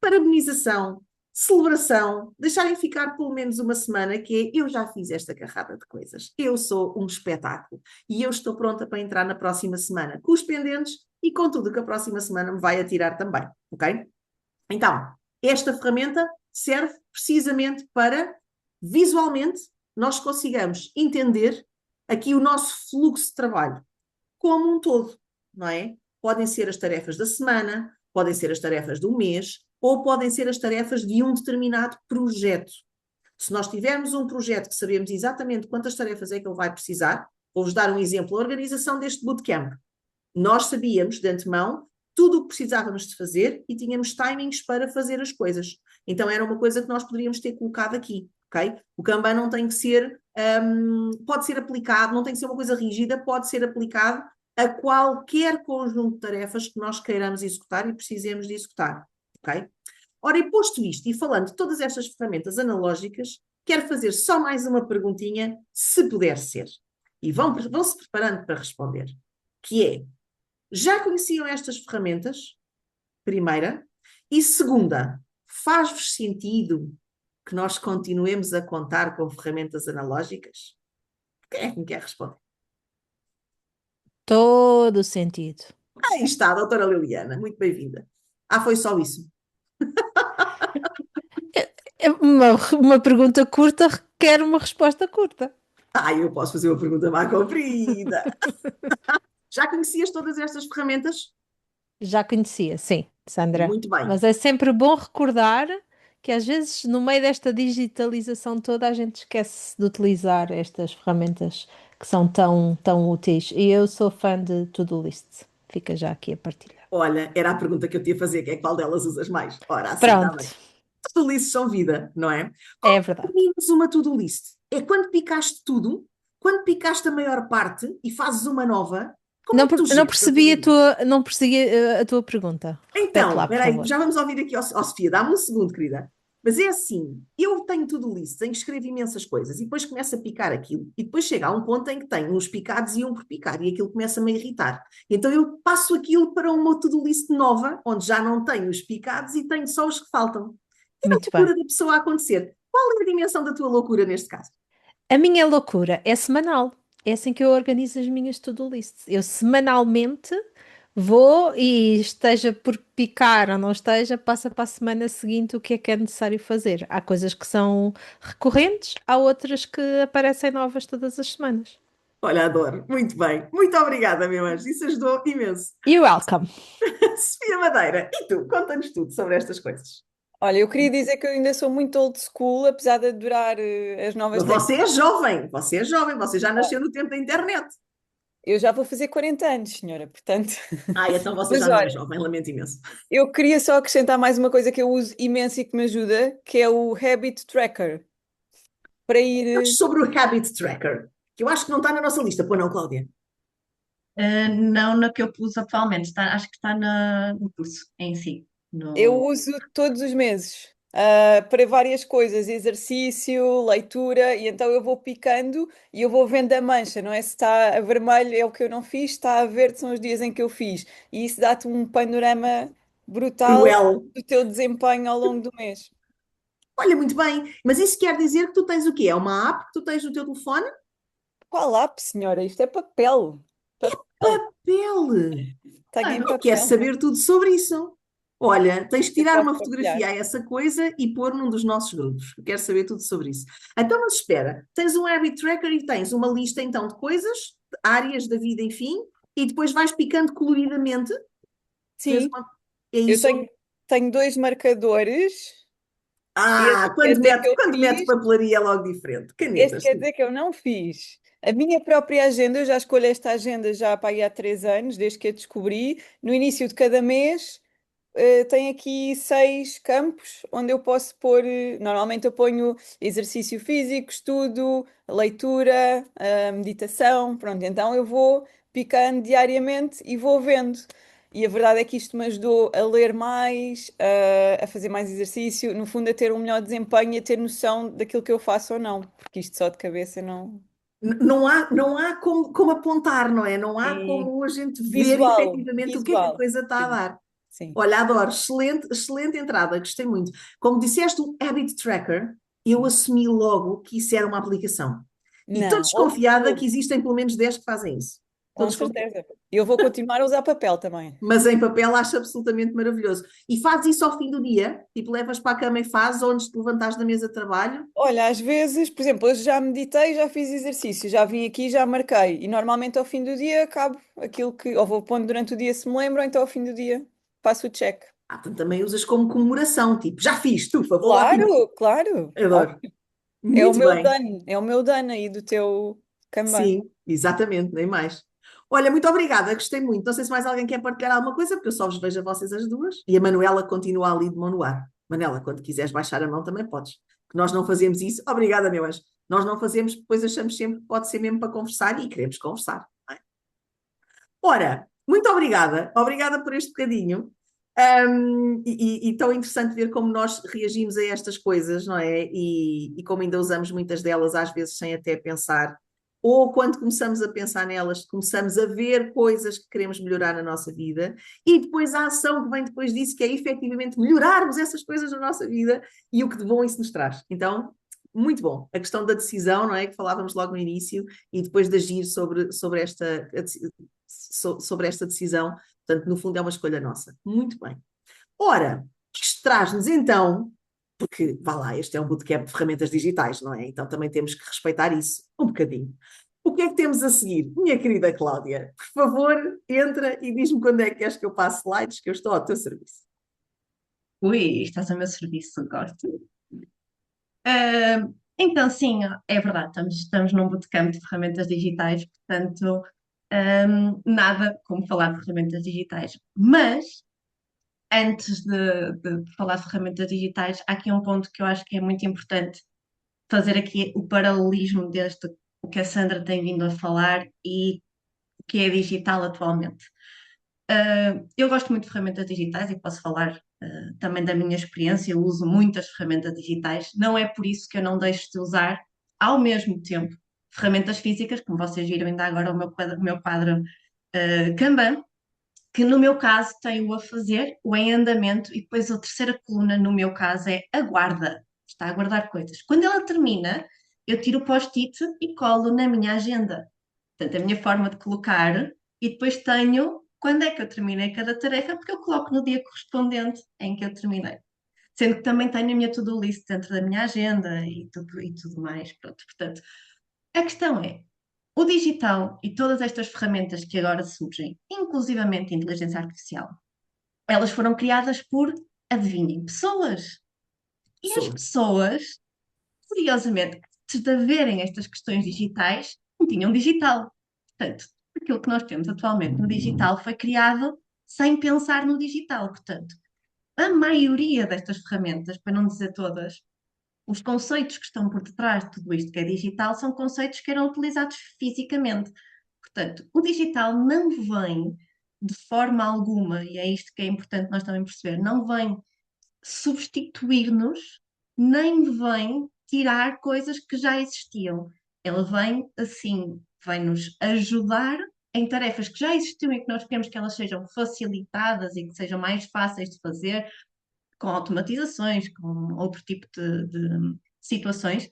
parabenização, celebração, deixarem ficar pelo menos uma semana, que é, eu já fiz esta carrada de coisas, eu sou um espetáculo e eu estou pronta para entrar na próxima semana, com os pendentes e com tudo que a próxima semana me vai atirar também, ok? Então, esta ferramenta serve precisamente para, visualmente, nós consigamos entender aqui o nosso fluxo de trabalho como um todo, não é? Podem ser as tarefas da semana, podem ser as tarefas do mês, ou podem ser as tarefas de um determinado projeto. Se nós tivermos um projeto que sabemos exatamente quantas tarefas é que ele vai precisar, vou-vos dar um exemplo, a organização deste bootcamp. Nós sabíamos de antemão tudo o que precisávamos de fazer e tínhamos timings para fazer as coisas. Então era uma coisa que nós poderíamos ter colocado aqui, ok? O Kanban não tem que ser, pode ser aplicado, não tem que ser uma coisa rígida, pode ser aplicado a qualquer conjunto de tarefas que nós queiramos executar e precisemos de executar, ok? Ora, e posto isto, e falando de todas estas ferramentas analógicas, quero fazer só mais uma perguntinha, se puder ser. E vão-se preparando para responder. Que é, já conheciam estas ferramentas? Primeira. E segunda, faz-vos sentido que nós continuemos a contar com ferramentas analógicas? Quem é que me quer responder? Todo o sentido. Aí está, doutora Liliana, muito bem-vinda. Foi só isso. Uma pergunta curta requer uma resposta curta. Eu posso fazer uma pergunta mais comprida. Já conhecias todas estas ferramentas? Já conhecia, sim, Sandra. Muito bem. Mas é sempre bom recordar que às vezes no meio desta digitalização toda a gente esquece de utilizar estas ferramentas que são tão úteis. E eu sou fã de to-do list. Fica já aqui a partilhar. Olha, era a pergunta que eu te ia fazer, que é qual delas usas mais? Ora, assim está Pronto, bem. To-do lists são vida, não é? é verdade. Terminas uma to-do list. É quando picaste tudo, quando picaste a maior parte e fazes uma nova, como é Não, que tu não geres a percebi to-do list? não percebi a tua pergunta. Repete Então, lá, por espera aí, favor. já vamos ouvir aqui ao Sofia, dá-me um segundo, querida. Mas é assim, eu tenho to-do list, em que escrevo imensas coisas e depois começo a picar aquilo. E depois chega a um ponto em que tenho uns picados e um por picar e aquilo começa-me a irritar. Então eu passo aquilo para uma to-do list nova, onde já não tenho os picados e tenho só os que faltam. E a Muito bem. loucura da pessoa a acontecer. Qual é a dimensão da tua loucura neste caso? A minha loucura é semanal. É assim que eu organizo as minhas to-do lists. Eu semanalmente vou e esteja por picar ou não esteja, passa para a semana seguinte o que é necessário fazer. Há coisas que são recorrentes, há outras que aparecem novas todas as semanas. Olha, adoro. Muito bem. Muito obrigada, meu anjo. Isso ajudou imenso. You're welcome. Sofia Madeira, e tu? Conta-nos tudo sobre estas coisas. Olha, eu queria dizer que eu ainda sou muito old school, apesar de adorar as novas Mas você é jovem, você já nasceu tecnologias. no tempo da internet. Eu já vou fazer 40 anos, senhora, portanto. Ah, então você Mas já não é olha, jovem, lamento imenso. eu queria só acrescentar mais uma coisa que eu uso imenso e que me ajuda, que é o Habit Tracker. Para ir. Mas sobre o Habit Tracker, que eu acho que não está na nossa lista, pois não, Cláudia? Não na que eu pus atualmente, acho que está no curso em si. Eu uso todos os meses, para várias coisas, exercício, leitura, e então eu vou picando e eu vou vendo a mancha, não é? Se está a vermelho é o que eu não fiz, está a verde são os dias em que eu fiz. E isso dá-te um panorama brutal Cruel. do teu desempenho ao longo do mês. Olha, muito bem, mas isso quer dizer que tu tens o quê? É uma app que tu tens no teu telefone? Qual app, senhora? Isto é papel. Papel. Papel! Está aqui em Eu quero papel. saber tudo sobre isso. Olha, tens que Eu tirar posso uma partilhar. fotografia a essa coisa e pôr num dos nossos grupos. Eu quero saber tudo sobre isso. Então, mas espera, tens um habit tracker e tens uma lista então de coisas, áreas da vida, enfim, e depois vais picando coloridamente. Fez Sim, uma... É eu isso? tenho dois marcadores. Ah, Este quer dizer que eu quando mete fiz. papelaria é logo diferente. Este Canetas, quer sim. dizer que eu não fiz. A minha própria agenda, eu já escolho esta agenda já para aí há 3 anos, desde que a descobri. No início de cada mês, tem aqui 6 campos onde eu posso pôr. Normalmente eu ponho exercício físico, estudo, leitura, meditação. Pronto, então eu vou picando diariamente e vou vendo. E a verdade é que isto me ajudou a ler mais, a fazer mais exercício, no fundo, a ter um melhor desempenho e a ter noção daquilo que eu faço ou não, porque isto só de cabeça não. Não há como apontar, não é? Não há É como a gente ver visual, efetivamente o que é que a visual. coisa está a Sim, dar. sim. Olha, adoro, excelente, excelente entrada, gostei muito. Como disseste, o Habit Tracker, eu assumi logo que isso era uma aplicação. E estou Não, old desconfiada que school, existem pelo menos 10 que fazem isso. Estou com desconfiada. certeza. Eu vou continuar a usar papel também. Mas em papel acho absolutamente maravilhoso. E fazes isso ao fim do dia? Tipo, levas para a cama e fazes, ou antes de te levantares da mesa de trabalho? Olha, às vezes, por exemplo, hoje já meditei, já fiz exercício, já vim aqui, já marquei. E normalmente ao fim do dia acabo aquilo que, ou vou pondo durante o dia se me lembro, ou então ao fim do dia faço o check. Ah, então também usas como comemoração, tipo, já fiz, tufa, vou lá pintar. Claro, claro. Adoro. É o Muito meu bem. dano, é o meu dano aí do teu Kanban. Sim, exatamente, nem mais. Olha, muito obrigada, gostei muito. Não sei se mais alguém quer partilhar alguma coisa, porque eu só vos vejo a vocês as duas. E a Manuela continua ali de mão no ar. Manuela, quando quiseres baixar a mão também podes. Que nós não fazemos isso. Obrigada, meu anjo. Nós não fazemos, depois achamos sempre que pode ser mesmo para conversar e queremos conversar. Não é? Ora, muito obrigada. Obrigada por este bocadinho. E tão interessante ver como nós reagimos a estas coisas, não é? E como ainda usamos muitas delas, às vezes sem até pensar, ou quando começamos a pensar nelas, começamos a ver coisas que queremos melhorar na nossa vida, e depois a ação que vem depois disso, que é efetivamente melhorarmos essas coisas na nossa vida e o que de bom isso nos traz. Então, muito bom. A questão da decisão, não é? Que falávamos logo no início, e depois de agir sobre esta decisão. Portanto, no fundo, é uma escolha nossa. Muito bem. Ora, isto traz-nos então, porque, vá lá, este é um bootcamp de ferramentas digitais, não é? Então também temos que respeitar isso um bocadinho. O que é que temos a seguir? Minha querida Cláudia, por favor, entra e diz-me quando é que queres que eu passe slides, que eu estou ao teu serviço. Ui, estás a meu serviço, gosto. Ah, Então, sim, é verdade, estamos num bootcamp de ferramentas digitais, portanto, nada como falar de ferramentas digitais. Mas, antes de falar de ferramentas digitais, há aqui um ponto que eu acho que é muito importante fazer aqui o paralelismo desde o que a Sandra tem vindo a falar e o que é digital atualmente. Eu gosto muito de ferramentas digitais e posso falar também da minha experiência. Eu uso muitas ferramentas digitais, não é por isso que eu não deixo de usar, ao mesmo tempo, ferramentas físicas, como vocês viram ainda agora o meu quadro Kanban, que no meu caso tem o a fazer, o em andamento, e depois a terceira coluna, no meu caso, é aguarda, está a guardar coisas. Quando ela termina, eu tiro o post-it e colo na minha agenda. Portanto, a minha forma de colocar, e depois tenho quando é que eu terminei cada tarefa, porque eu coloco no dia correspondente em que eu terminei. Sendo que também tenho a minha to-do list dentro da minha agenda e tudo mais. Pronto, portanto, a questão é, o digital e todas estas ferramentas que agora surgem, inclusivamente a inteligência artificial, elas foram criadas por, adivinhem, pessoas. E as Pessoa. pessoas, curiosamente, antes de haverem estas questões digitais, não tinham digital. Portanto, aquilo que nós temos atualmente no digital foi criado sem pensar no digital. Portanto, a maioria destas ferramentas, para não dizer todas, os conceitos que estão por detrás de tudo isto que é digital são conceitos que eram utilizados fisicamente. Portanto, o digital não vem de forma alguma, e é isto que é importante nós também perceber, não vem substituir-nos, nem vem tirar coisas que já existiam. Ela vem, assim, vem nos ajudar em tarefas que já existiam e que nós queremos que elas sejam facilitadas e que sejam mais fáceis de fazer, com automatizações, com outro tipo de situações,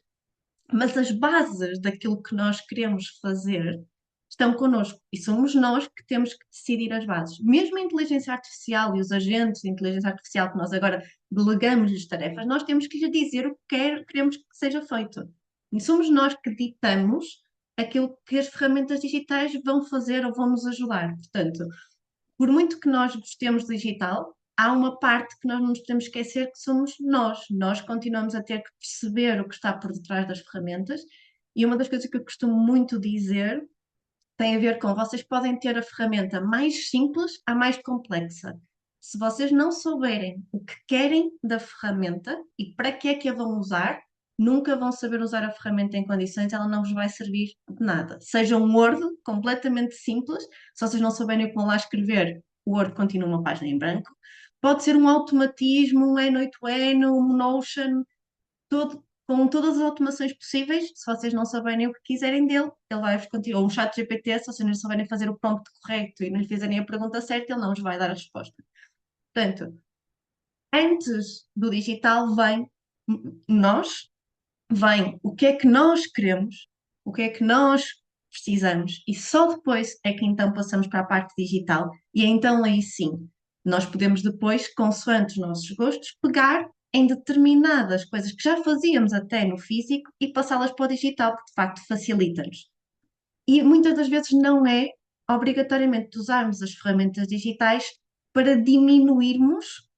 mas as bases daquilo que nós queremos fazer estão connosco e somos nós que temos que decidir as bases. Mesmo a inteligência artificial e os agentes de inteligência artificial que nós agora delegamos-lhes tarefas, nós temos que lhes dizer o que queremos que seja feito. E somos nós que ditamos aquilo que as ferramentas digitais vão fazer ou vão nos ajudar. Portanto, por muito que nós gostemos do digital, há uma parte que nós não nos podemos esquecer que somos nós. Nós continuamos a ter que perceber o que está por detrás das ferramentas. E uma das coisas que eu costumo muito dizer tem a ver com vocês podem ter a ferramenta mais simples à mais complexa. Se vocês não souberem o que querem da ferramenta e para que é que a vão usar, nunca vão saber usar a ferramenta em condições, ela não vos vai servir de nada. Seja um Word completamente simples, se vocês não souberem o que vão lá escrever, o Word continua uma página em branco. Pode ser um automatismo, um N8N, um Notion, com todas as automações possíveis. Se vocês não souberem o que quiserem dele, ele vai-vos continuar. Ou um chat GPT, se vocês não souberem fazer o prompt correto e não lhe fizerem a pergunta certa, ele não vos vai dar a resposta. Portanto, antes do digital vem nós, vem o que é que nós queremos, o que é que nós precisamos, e só depois é que então passamos para a parte digital, e então aí sim, nós podemos depois, consoante os nossos gostos, pegar em determinadas coisas que já fazíamos até no físico e passá-las para o digital, porque de facto facilita-nos. E muitas das vezes não é obrigatoriamente usarmos as ferramentas digitais para diminuirmos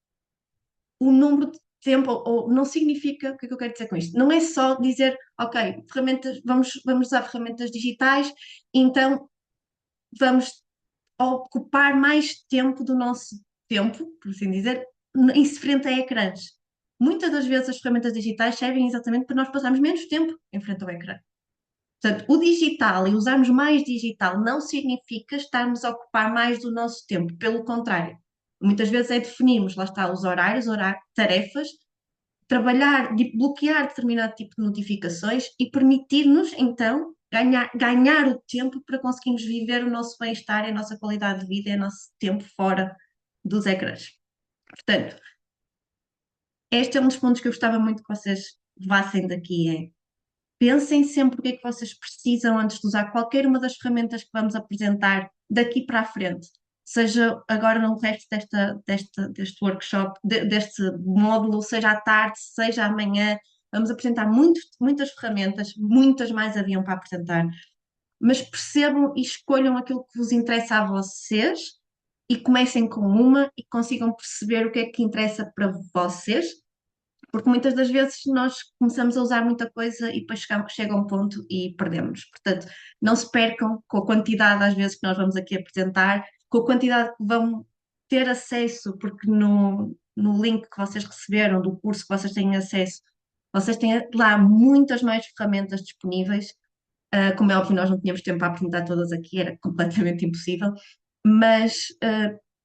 o número de tempo, ou não significa, o que é que eu quero dizer com isto? Não é só dizer, ok, ferramentas, vamos usar ferramentas digitais, então vamos ocupar mais tempo do nosso tempo, por assim dizer, em frente a ecrãs. Muitas das vezes as ferramentas digitais servem exatamente para nós passarmos menos tempo em frente ao ecrã. Portanto, o digital e usarmos mais digital não significa estarmos a ocupar mais do nosso tempo, pelo contrário. Muitas vezes é definirmos, lá está, os horários, tarefas, trabalhar, bloquear determinado tipo de notificações e permitir-nos, então, ganhar o tempo para conseguirmos viver o nosso bem-estar, a nossa qualidade de vida e o nosso tempo fora dos ecrãs. Portanto, este é um dos pontos que eu gostava muito que vocês levassem daqui, é pensem sempre o que é que vocês precisam antes de usar qualquer uma das ferramentas que vamos apresentar daqui para a frente, seja agora no resto deste workshop, deste módulo, seja à tarde, seja amanhã. Vamos apresentar muitas ferramentas, muitas mais haviam para apresentar, mas percebam e escolham aquilo que vos interessa a vocês e comecem com uma e consigam perceber o que é que interessa para vocês, Porque muitas das vezes nós começamos a usar muita coisa e depois chega um ponto e perdemos. Portanto, não se percam com a quantidade, às vezes, que nós vamos aqui apresentar, com a quantidade que vão ter acesso, porque no link que vocês receberam, do curso que vocês têm acesso, vocês têm lá muitas mais ferramentas disponíveis. Como é óbvio, nós não tínhamos tempo para apresentar todas aqui, era completamente impossível, mas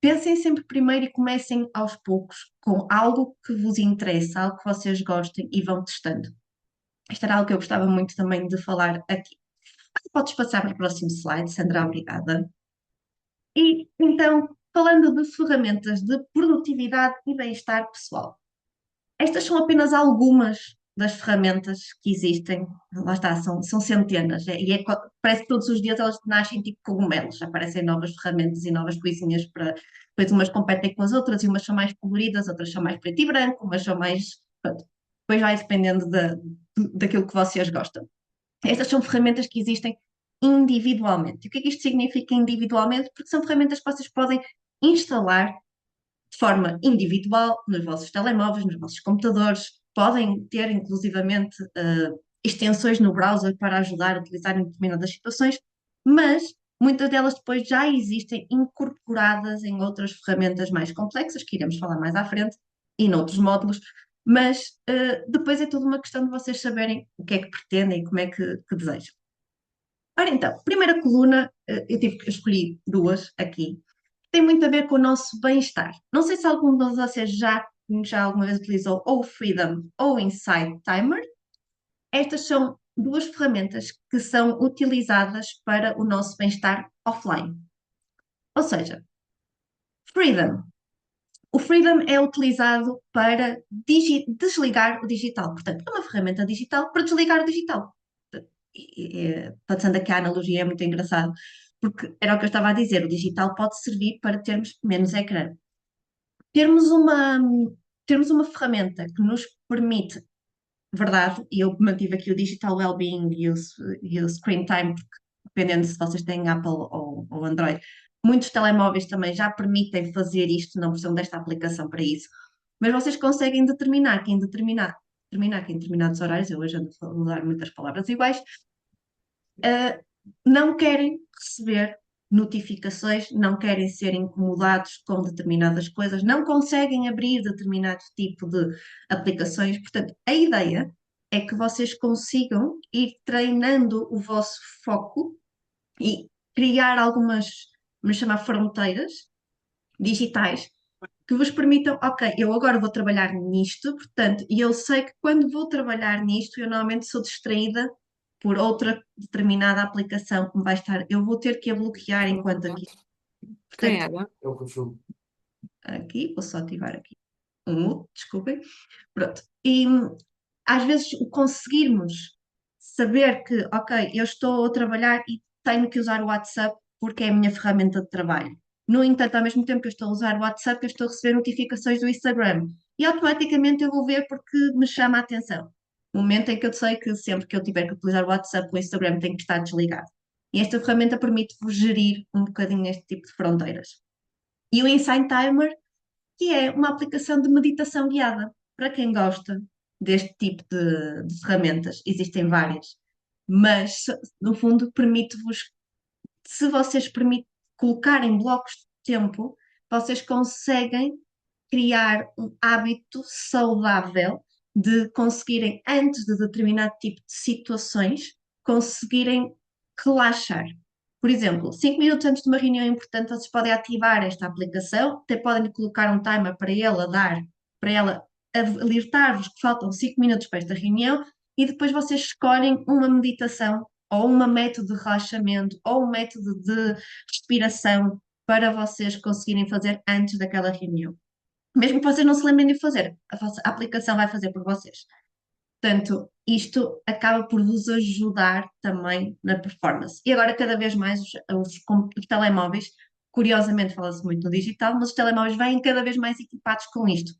pensem sempre primeiro e comecem aos poucos com algo que vos interessa, algo que vocês gostem e vão testando. Isto era algo que eu gostava muito também de falar aqui. Podes passar para o próximo slide, Sandra, obrigada. E então, falando de ferramentas de produtividade e bem-estar pessoal. Estas são apenas algumas das ferramentas que existem. Lá está, são centenas. Parece que todos os dias elas nascem tipo cogumelos. Aparecem novas ferramentas e novas coisinhas para. Depois umas competem com as outras e umas são mais coloridas, outras são mais preto e branco, umas são mais. Pronto. Depois vai dependendo daquilo que vocês gostam. Estas são ferramentas que existem individualmente. E o que é que isto significa individualmente? Porque são ferramentas que vocês podem instalar de forma individual nos vossos telemóveis, nos vossos computadores, podem ter inclusivamente extensões no browser para ajudar a utilizar em determinadas situações, mas muitas delas depois já existem incorporadas em outras ferramentas mais complexas, que iremos falar mais à frente, e noutros módulos, mas depois é tudo uma questão de vocês saberem o que é que pretendem e como é que desejam. Ora então, primeira coluna, eu escolhi duas aqui, tem muito a ver com o nosso bem-estar. Não sei se algum de vocês já alguma vez utilizou ou o Freedom ou o Insight Timer. Estas são duas ferramentas que são utilizadas para o nosso bem-estar offline. Ou seja, Freedom. O Freedom é utilizado para desligar o digital. Portanto, é uma ferramenta digital para desligar o digital. Passando aqui a analogia, é muito engraçado, porque era o que eu estava a dizer, o digital pode servir para termos menos ecrã. Termos uma ferramenta que nos permite, verdade, e eu mantive aqui o Digital Wellbeing e o Screen Time, porque dependendo se vocês têm Apple ou Android, muitos telemóveis também já permitem fazer isto, não precisam desta aplicação para isso, mas vocês conseguem determinar que em determinados horários, eu hoje ando a usar muitas palavras iguais, não querem receber notificações, não querem ser incomodados com determinadas coisas, não conseguem abrir determinado tipo de aplicações. Portanto, a ideia é que vocês consigam ir treinando o vosso foco e criar algumas, vamos chamar, fronteiras digitais que vos permitam, ok, eu agora vou trabalhar nisto, portanto, e eu sei que quando vou trabalhar nisto, eu normalmente sou distraída por outra determinada aplicação que me vai estar, eu vou ter que a bloquear enquanto aqui. Quem Portanto, era? Eu consumo. aqui, vou só ativar aqui. Desculpem. Pronto. E às vezes o conseguirmos saber que, ok, eu estou a trabalhar e tenho que usar o WhatsApp porque é a minha ferramenta de trabalho. No entanto, ao mesmo tempo que eu estou a usar o WhatsApp, eu estou a receber notificações do Instagram. E automaticamente eu vou ver porque me chama a atenção. No momento em que eu sei que sempre que eu tiver que utilizar o WhatsApp, o Instagram tem que estar desligado. E esta ferramenta permite-vos gerir um bocadinho este tipo de fronteiras. E o Insight Timer, que é uma aplicação de meditação guiada. Para quem gosta deste tipo de ferramentas, existem várias, mas no fundo permite-vos, se vocês colocarem blocos de tempo, vocês conseguem criar um hábito saudável de conseguirem, antes de determinado tipo de situações, conseguirem relaxar. Por exemplo, 5 minutos antes de uma reunião importante, vocês podem ativar esta aplicação, até podem colocar um timer para ela alertar-vos que faltam 5 minutos para esta reunião e depois vocês escolhem uma meditação ou um método de relaxamento ou um método de respiração para vocês conseguirem fazer antes daquela reunião. Mesmo que vocês não se lembrem de fazer, a vossa aplicação vai fazer por vocês. Portanto, isto acaba por vos ajudar também na performance. E agora, cada vez mais, os telemóveis, curiosamente fala-se muito no digital, mas os telemóveis vêm cada vez mais equipados com isto.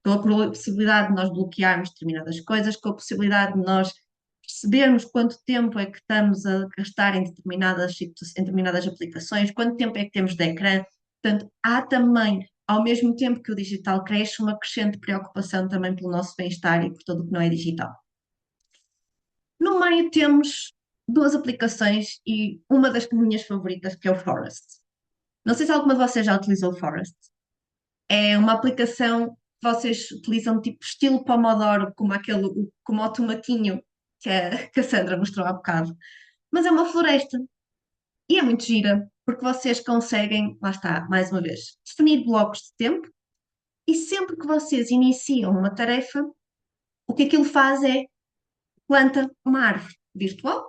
Com a possibilidade de nós bloquearmos determinadas coisas, com a possibilidade de nós percebermos quanto tempo é que estamos a gastar em determinadas aplicações, quanto tempo é que temos de ecrã. Portanto, há também ao mesmo tempo que o digital cresce, uma crescente preocupação também pelo nosso bem-estar e por tudo o que não é digital. No meio temos duas aplicações e uma das minhas favoritas, que é o Forest. Não sei se alguma de vocês já utilizou o Forest. É uma aplicação que vocês utilizam tipo estilo Pomodoro, como o tomatinho que a Sandra mostrou há bocado. Mas é uma floresta e é muito gira, porque vocês conseguem, lá está, mais uma vez, definir blocos de tempo e sempre que vocês iniciam uma tarefa, o que aquilo faz é planta uma árvore virtual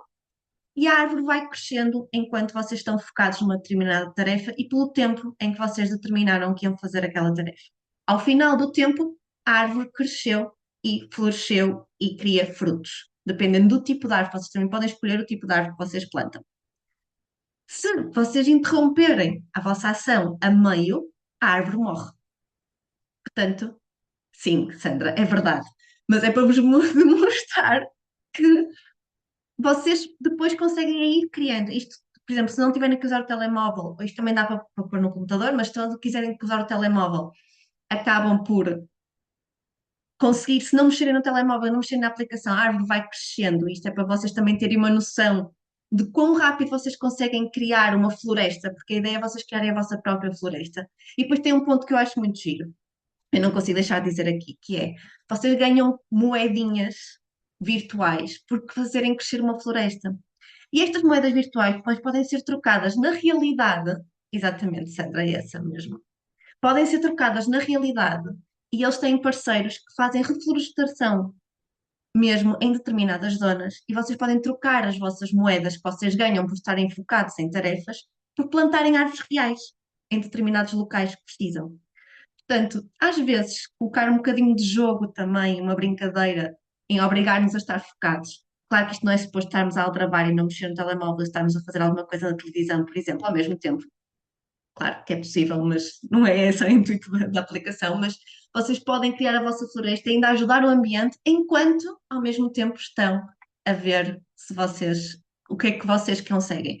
e a árvore vai crescendo enquanto vocês estão focados numa determinada tarefa e pelo tempo em que vocês determinaram que iam fazer aquela tarefa. Ao final do tempo, a árvore cresceu e floresceu e cria frutos. Dependendo do tipo de árvore, vocês também podem escolher o tipo de árvore que vocês plantam. Se vocês interromperem a vossa ação a meio, a árvore morre. Portanto, sim, Sandra, é verdade. Mas é para vos demonstrar que vocês depois conseguem ir criando. Isto, por exemplo, se não tiverem que usar o telemóvel, isto também dá para pôr no computador, mas se quiserem usar o telemóvel, acabam por conseguir, se não mexerem no telemóvel, não mexerem na aplicação, a árvore vai crescendo. Isto é para vocês também terem uma noção de quão rápido vocês conseguem criar uma floresta, porque a ideia é vocês criarem a vossa própria floresta. E depois tem um ponto que eu acho muito giro, eu não consigo deixar de dizer aqui, que é, vocês ganham moedinhas virtuais por fazerem crescer uma floresta. E estas moedas virtuais depois podem ser trocadas na realidade, exatamente, Sandra, é essa mesmo. Podem ser trocadas na realidade e eles têm parceiros que fazem reflorestação mesmo em determinadas zonas e vocês podem trocar as vossas moedas que vocês ganham por estarem focados em tarefas por plantarem árvores reais em determinados locais que precisam. Portanto, às vezes, colocar um bocadinho de jogo também, uma brincadeira, em obrigar-nos a estar focados. Claro que isto não é suposto estarmos a aldrabar e não mexer no telemóvel, estarmos a fazer alguma coisa na televisão, por exemplo, ao mesmo tempo. Claro que é possível, mas não é esse o intuito da aplicação. Mas vocês podem criar a vossa floresta e ainda ajudar o ambiente, enquanto ao mesmo tempo estão a ver se vocês, o que é que vocês conseguem.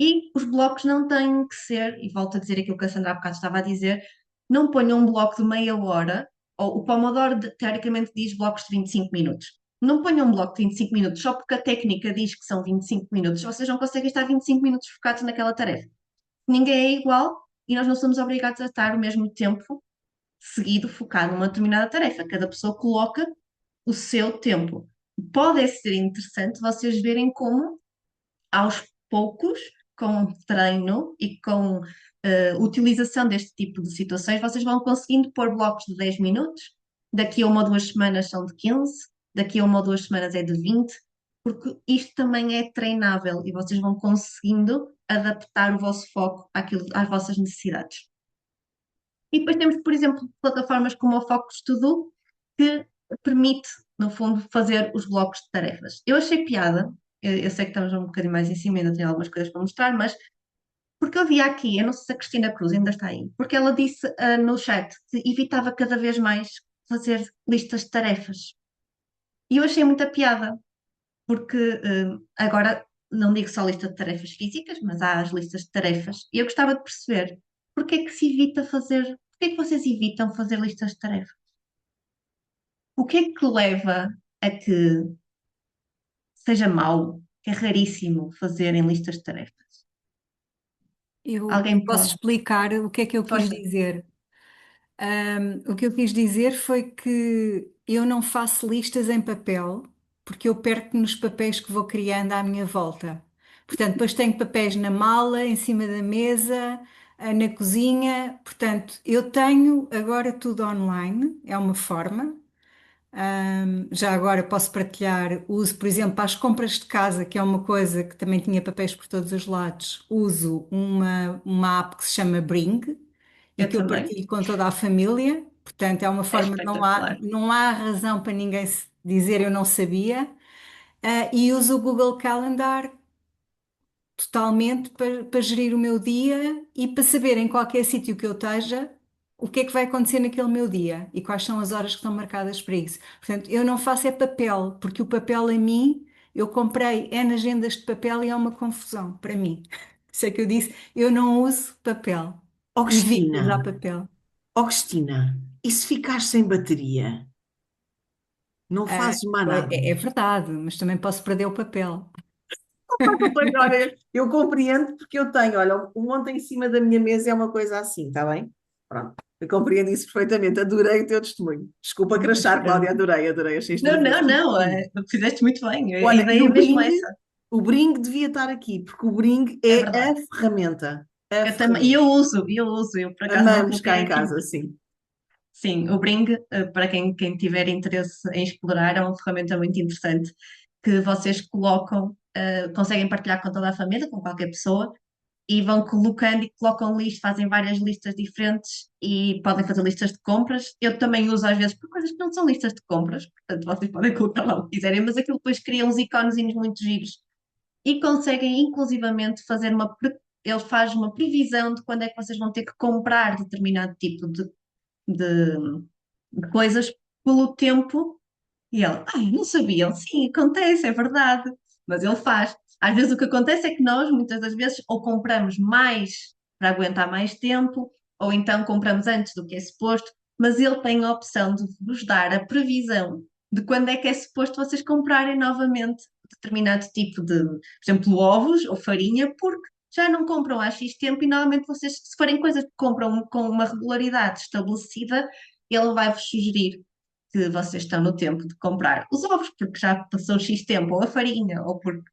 E os blocos não têm que ser, e volto a dizer aquilo que a Sandra há bocado estava a dizer, não ponham um bloco de meia hora, ou o Pomodoro teoricamente diz blocos de 25 minutos. Não ponham um bloco de 25 minutos só porque a técnica diz que são 25 minutos, vocês não conseguem estar 25 minutos focados naquela tarefa. Ninguém é igual e nós não somos obrigados a estar o mesmo tempo seguido focado numa determinada tarefa. Cada pessoa coloca o seu tempo. Pode ser interessante vocês verem como, aos poucos, com treino e com utilização deste tipo de situações, vocês vão conseguindo pôr blocos de 10 minutos, daqui a uma ou duas semanas são de 15, daqui a uma ou duas semanas é de 20, porque isto também é treinável e vocês vão conseguindo adaptar o vosso foco às vossas necessidades. E depois temos, por exemplo, plataformas como o Focus To Do, que permite, no fundo, fazer os blocos de tarefas. Eu achei piada, eu sei que estamos um bocadinho mais em cima, ainda tenho algumas coisas para mostrar, mas porque eu vi aqui, eu não sei se a Cristina Cruz ainda está aí, porque ela disse no chat que evitava cada vez mais fazer listas de tarefas. E eu achei muita piada, porque agora não digo só lista de tarefas físicas, mas há as listas de tarefas. E eu gostava de perceber porque é que se evita fazer, porque é que vocês evitam fazer listas de tarefas? O que é que leva a que seja mau, que é raríssimo fazerem listas de tarefas? Eu Alguém posso pode? explicar o que é que eu quis Força. dizer. O que eu quis dizer foi que eu não faço listas em papel, porque eu perco nos papéis que vou criando à minha volta. Portanto, depois tenho papéis na mala, em cima da mesa, na cozinha. Portanto, eu tenho agora tudo online, é uma forma. Já agora posso partilhar, uso, por exemplo, para as compras de casa, que é uma coisa que também tinha papéis por todos os lados, uso uma app que se chama Bring e Eu que eu também. partilho com toda a família. Portanto, é uma É forma, espetacular. não há razão para ninguém dizer eu não sabia. E uso o Google Calendar totalmente para gerir o meu dia e para saber em qualquer sítio que eu esteja o que é que vai acontecer naquele meu dia e quais são as horas que estão marcadas para isso. Portanto, eu não faço é papel, porque o papel a mim, eu comprei N agendas de papel e é uma confusão para mim. Sei que eu disse, eu não uso papel. Oh, Evito Cristina, usar papel. Ó Cristina, e se ficares sem bateria? Não Ah, fazes mais nada. é verdade, mas também posso perder o papel. Pois, olha, eu compreendo porque eu tenho, olha, um monte em cima da minha mesa é uma coisa assim, está bem? Pronto, eu compreendo isso perfeitamente, adorei o teu testemunho. Desculpa crachar, Cláudia, adorei, achei extraordinário. Fizeste muito bem. A Olha, e ideia é mesmo essa. o Bring devia estar aqui, porque o Bring É é a verdade. ferramenta, a Eu também, ferramenta. eu por acaso não Amamos coloquei cá em aqui. casa, sim. Sim, o Bring, para quem tiver interesse em explorar, é uma ferramenta muito interessante que vocês colocam, conseguem partilhar com toda a família, com qualquer pessoa, e vão colocando e colocam listas, fazem várias listas diferentes e podem fazer listas de compras. Eu também uso às vezes por coisas que não são listas de compras, portanto vocês podem colocar lá o que quiserem, mas aquilo depois cria uns iconezinhos muito giros e conseguem inclusivamente fazer ele faz uma previsão de quando é que vocês vão ter que comprar determinado tipo de, de coisas pelo tempo. E ele, não sabiam? Sim, acontece, é verdade. Mas ele faz. Às vezes o que acontece é que nós, muitas das vezes, ou compramos mais para aguentar mais tempo, ou então compramos antes do que é suposto, mas ele tem a opção de vos dar a previsão de quando é que é suposto vocês comprarem novamente determinado tipo de, por exemplo, ovos ou farinha, porque já não compram há X tempo e normalmente vocês, se forem coisas que compram com uma regularidade estabelecida, ele vai-vos sugerir que vocês estão no tempo de comprar os ovos, porque já passou X tempo, ou a farinha, ou porque.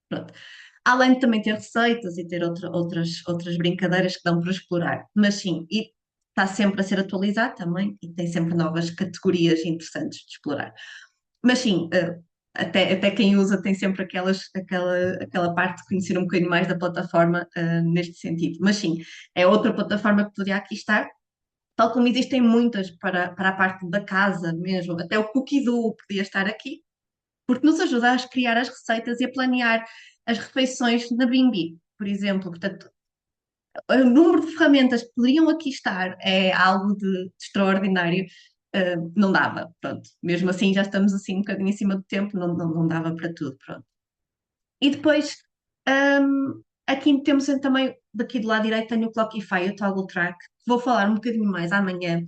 Pronto. Além de também ter receitas e ter outras brincadeiras que dão para explorar. Mas sim, e está sempre a ser atualizado também, e tem sempre novas categorias interessantes de explorar. Mas sim, até quem usa tem sempre aquela parte de conhecer um bocadinho mais da plataforma, neste sentido. Mas sim, é outra plataforma que poderia aqui estar, tal como existem muitas para a parte da casa mesmo, até o Cookie Do podia estar aqui, porque nos ajuda a criar as receitas e a planear as refeições na Bimbi, por exemplo. Portanto, o número de ferramentas que poderiam aqui estar é algo de extraordinário. Não dava, pronto. Mesmo assim, já estamos assim um bocadinho em cima do tempo, não dava para tudo, pronto. E depois, aqui temos também, daqui do lado direito, tenho o Clockify, o Toggle Track, que vou falar um bocadinho mais amanhã,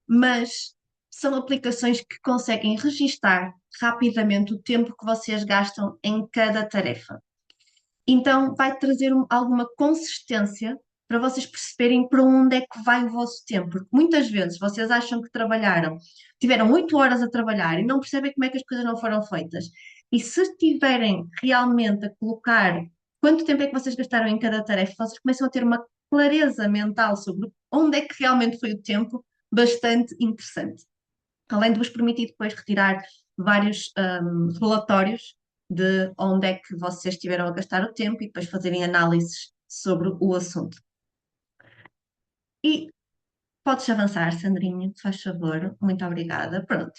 mas são aplicações que conseguem registar rapidamente o tempo que vocês gastam em cada tarefa. Então, vai trazer alguma consistência para vocês perceberem para onde é que vai o vosso tempo. Porque muitas vezes vocês acham que tiveram 8 horas a trabalhar e não percebem como é que as coisas não foram feitas. E se estiverem realmente a colocar quanto tempo é que vocês gastaram em cada tarefa, vocês começam a ter uma clareza mental sobre onde é que realmente foi o tempo bastante interessante. Além de vos permitir depois retirar vários relatórios de onde é que vocês estiveram a gastar o tempo e depois fazerem análises sobre o assunto. E podes avançar, Sandrinha, faz favor. Muito obrigada. Pronto.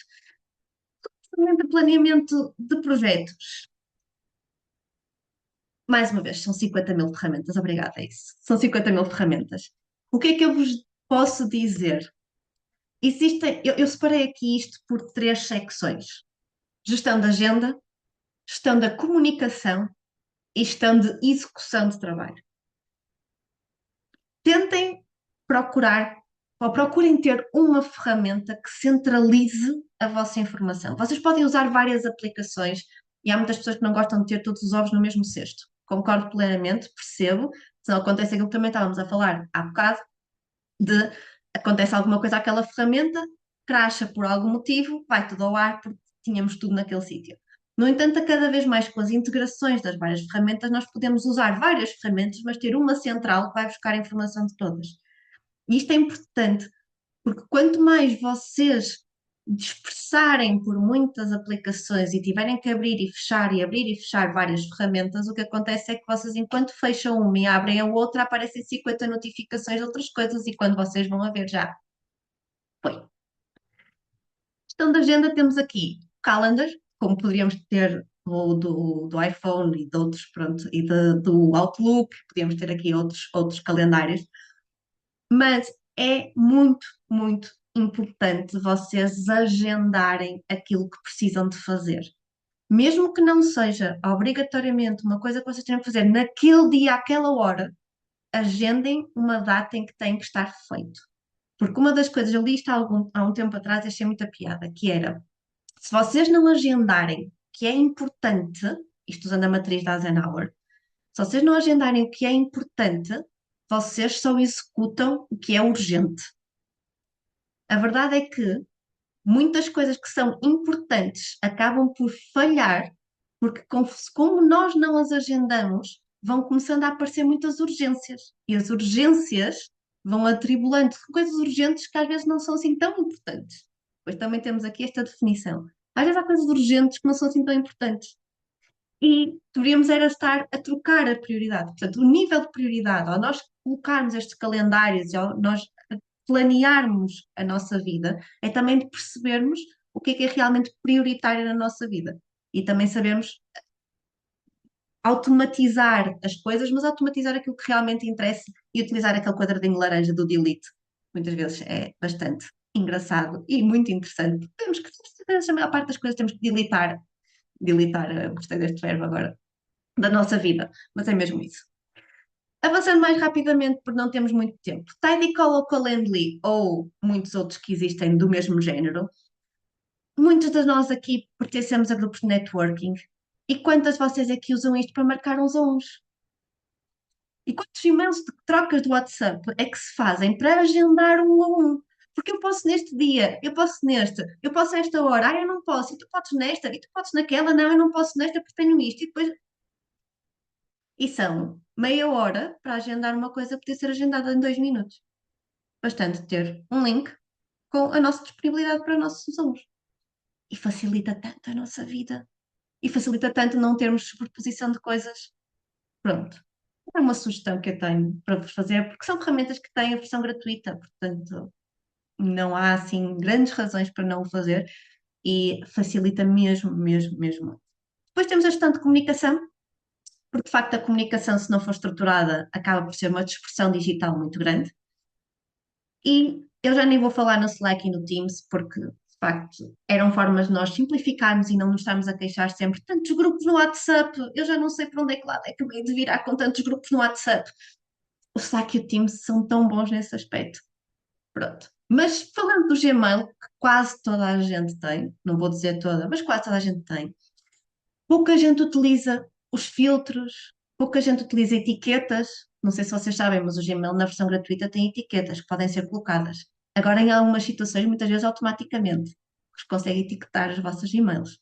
Planeamento de projetos. Mais uma vez, são 50 mil ferramentas. Obrigada, é isso. São 50 mil ferramentas. O que é que eu vos posso dizer? Eu separei aqui isto por 3 secções: gestão da agenda, gestão da comunicação e gestão de execução de trabalho. Tentem procurar, ou procurem ter uma ferramenta que centralize a vossa informação. Vocês podem usar várias aplicações e há muitas pessoas que não gostam de ter todos os ovos no mesmo cesto. Concordo plenamente, percebo. Se não acontece aquilo que também estávamos a falar há bocado, de acontece alguma coisa àquela ferramenta, cracha por algum motivo, vai tudo ao ar porque tínhamos tudo naquele sítio. No entanto, a cada vez mais com as integrações das várias ferramentas, nós podemos usar várias ferramentas, mas ter uma central que vai buscar a informação de todas. E isto é importante, porque quanto mais vocês dispersarem por muitas aplicações e tiverem que abrir e fechar várias ferramentas, o que acontece é que vocês, enquanto fecham uma e abrem a outra, aparecem 50 notificações de outras coisas e quando vocês vão a ver já foi. Gestão da agenda, temos aqui Calendar, como poderíamos ter o do iPhone e de outros, pronto, e do Outlook, podíamos ter aqui outros calendários, mas é muito, muito importante vocês agendarem aquilo que precisam de fazer. Mesmo que não seja obrigatoriamente uma coisa que vocês tenham que fazer naquele dia, àquela hora, agendem uma data em que tem que estar feito. Porque uma das coisas, eu li isto há um tempo atrás, achei muita piada, que era, se vocês não agendarem que é importante, isto usando a matriz da Eisenhower, se vocês não agendarem o que é importante, vocês só executam o que é urgente. A verdade é que muitas coisas que são importantes acabam por falhar, porque como nós não as agendamos, vão começando a aparecer muitas urgências. E as urgências vão atribulando coisas urgentes que às vezes não são assim tão importantes. Depois também temos aqui esta definição. Às vezes há coisas urgentes que não são assim tão importantes. E deveríamos era estar a trocar a prioridade. Portanto, o nível de prioridade, ao nós colocarmos estes calendários, ao nós planearmos a nossa vida, é também de percebermos o que é realmente prioritário na nossa vida. E também sabermos automatizar as coisas, mas automatizar aquilo que realmente interessa e utilizar aquele quadradinho laranja do delete. Muitas vezes é bastante engraçado e muito interessante. Temos que, a maior parte das coisas temos que deletar, gostei deste verbo agora, da nossa vida, mas é mesmo isso. Avançando mais rapidamente, porque não temos muito tempo. Tidecall ou Calendly, ou muitos outros que existem do mesmo género, muitos de nós aqui pertencemos a grupos de networking. E quantas de vocês é que usam isto para marcar uns a uns? E quantos e-mails de trocas de WhatsApp é que se fazem para agendar um a um? Porque eu posso neste dia, eu posso neste, eu posso esta hora, eu não posso, e tu podes nesta, e tu podes naquela, não, eu não posso nesta porque tenho isto, e depois. E são meia hora para agendar uma coisa que podia ser agendada em 2 minutos. Bastante ter um link com a nossa disponibilidade para os nossos alunos. E facilita tanto a nossa vida. E facilita tanto não termos sobreposição de coisas. Pronto. É uma sugestão que eu tenho para vos fazer, porque são ferramentas que têm a versão gratuita, portanto, não há assim grandes razões para não o fazer e facilita mesmo, mesmo, mesmo. Depois temos a gestão de comunicação, porque de facto a comunicação, se não for estruturada, acaba por ser uma dispersão digital muito grande. E eu já nem vou falar no Slack e no Teams, porque de facto eram formas de nós simplificarmos e não nos estarmos a queixar sempre. Tantos grupos no WhatsApp, eu já não sei para onde é que lado é que eu hei de virar com tantos grupos no WhatsApp. O Slack e o Teams são tão bons nesse aspecto. Pronto. Mas falando do Gmail, que quase toda a gente tem, não vou dizer toda, mas quase toda a gente tem, pouca gente utiliza os filtros, pouca gente utiliza etiquetas. Não sei se vocês sabem, mas o Gmail na versão gratuita tem etiquetas que podem ser colocadas. Agora, em algumas situações, muitas vezes automaticamente, porque consegue etiquetar os vossos e-mails.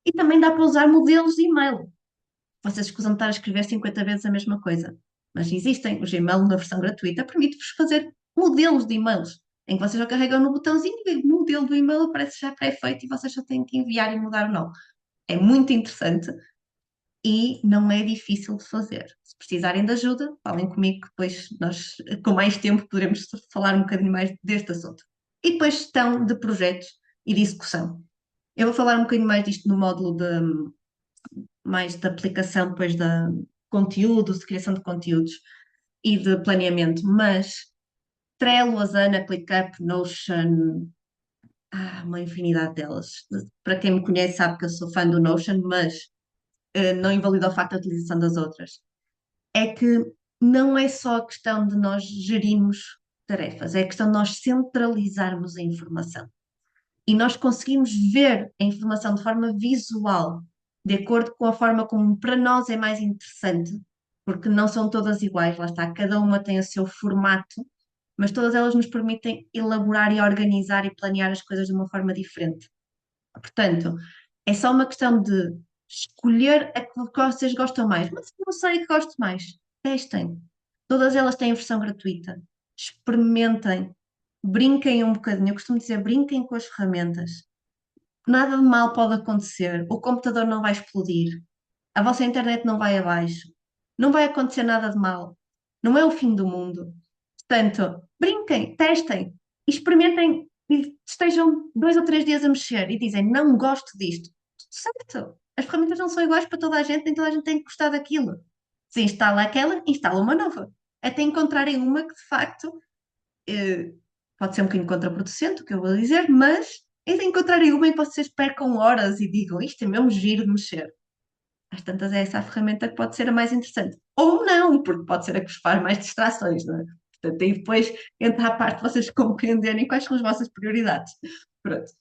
E também dá para usar modelos de e-mail. Vocês escusam de estar a escrever 50 vezes a mesma coisa. Mas existem. O Gmail na versão gratuita permite-vos fazer modelos de e-mails, em que vocês só carregam no botãozinho e o modelo do e-mail aparece já pré-feito e vocês só têm que enviar e mudar o nome. É muito interessante e não é difícil de fazer. Se precisarem de ajuda, falem comigo, que depois nós, com mais tempo, poderemos falar um bocadinho mais deste assunto. E depois gestão de projetos e de execução. Eu vou falar um bocadinho mais disto no módulo mais de aplicação, depois da conteúdos, de criação de conteúdos e de planeamento, mas Trello, Asana, ClickUp, Notion, uma infinidade delas. Para quem me conhece sabe que eu sou fã do Notion, mas não invalida o facto da utilização das outras. É que não é só a questão de nós gerirmos tarefas, é a questão de nós centralizarmos a informação. E nós conseguimos ver a informação de forma visual, de acordo com a forma como para nós é mais interessante, porque não são todas iguais, lá está, cada uma tem o seu formato, mas todas elas nos permitem elaborar e organizar e planear as coisas de uma forma diferente. Portanto, é só uma questão de escolher aquilo que vocês gostam mais. Mas se não sei o que gosto mais, testem. Todas elas têm versão gratuita. Experimentem. Brinquem um bocadinho. Eu costumo dizer, brinquem com as ferramentas. Nada de mal pode acontecer. O computador não vai explodir. A vossa internet não vai abaixo. Não vai acontecer nada de mal. Não é o fim do mundo. Portanto, brinquem, testem, experimentem e estejam 2 ou 3 dias a mexer e dizem, não gosto disto. Certo, as ferramentas não são iguais para toda a gente, nem toda a gente tem que gostar daquilo. Se instala aquela, instala uma nova. Até encontrarem uma que de facto pode ser um bocadinho contraproducente, o que eu vou dizer, mas é de encontrarem uma em que vocês percam horas e digam, isto é mesmo giro de mexer. Às tantas é essa a ferramenta que pode ser a mais interessante. Ou não, porque pode ser a que vos faz mais distrações, não é? Portanto, aí depois entra a parte de vocês compreenderem quais são as vossas prioridades. Pronto.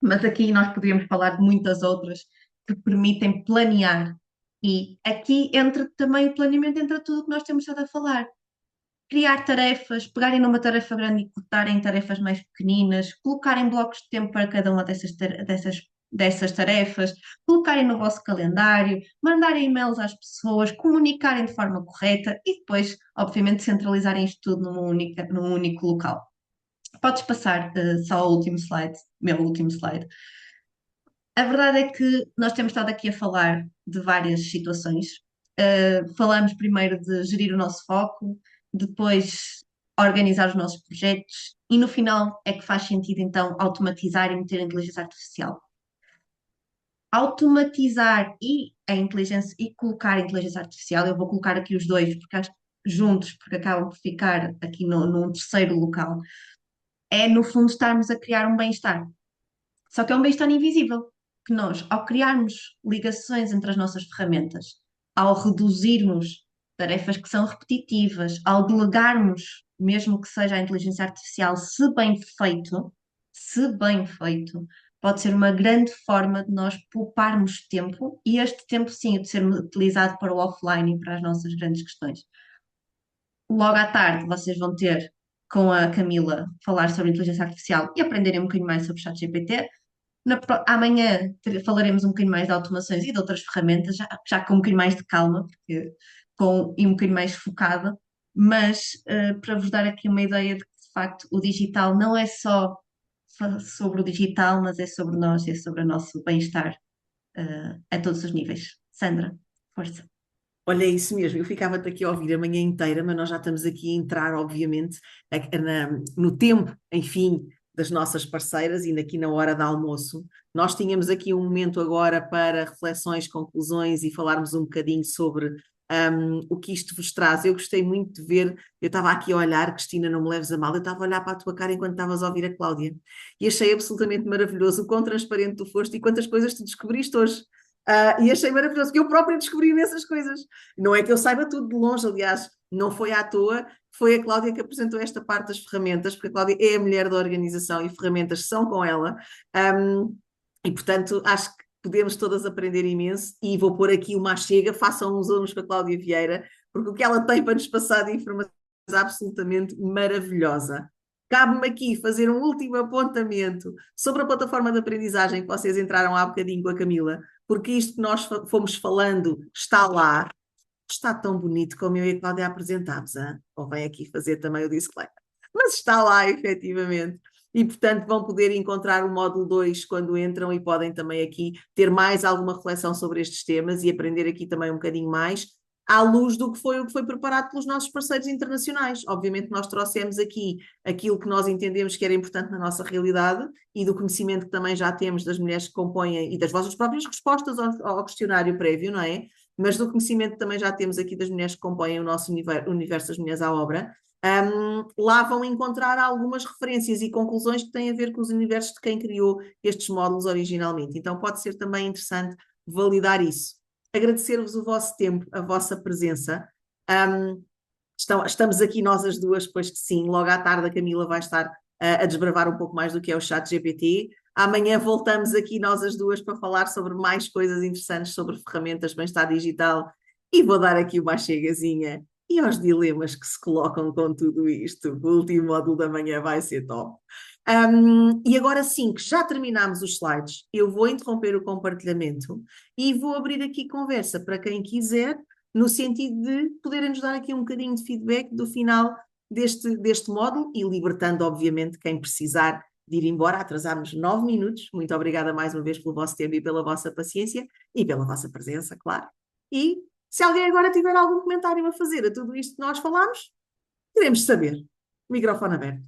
Mas aqui nós poderíamos falar de muitas outras que permitem planear. E aqui entra também o planeamento, entra tudo o que nós temos estado a falar. Criar tarefas, pegarem numa tarefa grande e cortarem em tarefas mais pequeninas, colocarem blocos de tempo para cada uma dessas tarefas, colocarem no vosso calendário, mandarem e-mails às pessoas, comunicarem de forma correta e depois, obviamente, centralizarem isto tudo num único local. Podes passar só ao último slide, meu último slide. A verdade é que nós temos estado aqui a falar de várias situações. Falamos primeiro de gerir o nosso foco, depois organizar os nossos projetos e no final é que faz sentido então automatizar e meter a inteligência artificial. Automatizar e a inteligência e colocar a inteligência artificial, eu vou colocar aqui os dois porque acho juntos, porque acabam por ficar aqui num terceiro local, é no fundo estarmos a criar um bem-estar. Só que é um bem-estar invisível, que nós, ao criarmos ligações entre as nossas ferramentas, ao reduzirmos tarefas que são repetitivas, ao delegarmos, mesmo que seja a inteligência artificial, se bem feito, pode ser uma grande forma de nós pouparmos tempo e este tempo, sim, de ser utilizado para o offline e para as nossas grandes questões. Logo à tarde, vocês vão ter com a Camila falar sobre inteligência artificial e aprenderem um bocadinho mais sobre o ChatGPT. Amanhã falaremos um bocadinho mais de automações e de outras ferramentas, já com um bocadinho mais de calma e um bocadinho mais focada, mas para vos dar aqui uma ideia de que, de facto, o digital não é só sobre o digital, mas é sobre nós, é sobre o nosso bem-estar a todos os níveis. Sandra, força. Olha, é isso mesmo. Eu ficava-te aqui a ouvir a manhã inteira, mas nós já estamos aqui a entrar, obviamente, no tempo, enfim, das nossas parceiras e aqui na hora de almoço. Nós tínhamos aqui um momento agora para reflexões, conclusões e falarmos um bocadinho sobre o que isto vos traz. Eu gostei muito de ver, eu estava aqui a olhar, Cristina, não me leves a mal, eu estava a olhar para a tua cara enquanto estavas a ouvir a Cláudia e achei absolutamente maravilhoso o quão transparente tu foste e quantas coisas tu descobriste hoje. E achei maravilhoso, que eu própria descobri imensas coisas. Não é que eu saiba tudo de longe, aliás, não foi à toa, foi a Cláudia que apresentou esta parte das ferramentas, porque a Cláudia é a mulher da organização e ferramentas são com ela. E, portanto, acho que podemos todas aprender imenso e vou pôr aqui uma chega, façam uns alunos com a Cláudia Vieira, porque o que ela tem para nos passar de informação é absolutamente maravilhosa. Cabe-me aqui fazer um último apontamento sobre a plataforma de aprendizagem que vocês entraram há bocadinho com a Camila, porque isto que nós fomos falando está lá, está tão bonito como eu e a Cláudia apresentámos, hein? Convém aqui fazer também o disclaimer. Mas está lá, efetivamente. E, portanto, vão poder encontrar o módulo 2 quando entram e podem também aqui ter mais alguma reflexão sobre estes temas e aprender aqui também um bocadinho mais à luz do que foi o que foi preparado pelos nossos parceiros internacionais. Obviamente nós trouxemos aqui aquilo que nós entendemos que era importante na nossa realidade e do conhecimento que também já temos das mulheres que compõem e das vossas próprias respostas ao questionário prévio, não é? Mas do conhecimento que também já temos aqui das mulheres que compõem o nosso universo das mulheres à obra. Lá vão encontrar algumas referências e conclusões que têm a ver com os universos de quem criou estes módulos originalmente. Então pode ser também interessante validar isso. Agradecer-vos o vosso tempo, a vossa presença. Estamos aqui nós as duas, pois que sim, logo à tarde a Camila vai estar a desbravar um pouco mais do que é o ChatGPT. Amanhã voltamos aqui nós as duas para falar sobre mais coisas interessantes sobre ferramentas de bem-estar digital e vou dar aqui uma chegazinha e aos dilemas que se colocam com tudo isto. O último módulo da manhã vai ser top. E agora sim, que já terminámos os slides, eu vou interromper o compartilhamento e vou abrir aqui conversa para quem quiser, no sentido de poderem nos dar aqui um bocadinho de feedback do final deste módulo e libertando, obviamente, quem precisar de ir embora. Atrasámos 9 minutos. Muito obrigada mais uma vez pelo vosso tempo e pela vossa paciência e pela vossa presença, claro. E se alguém agora tiver algum comentário a fazer a tudo isto que nós falámos, queremos saber. Microfone aberto.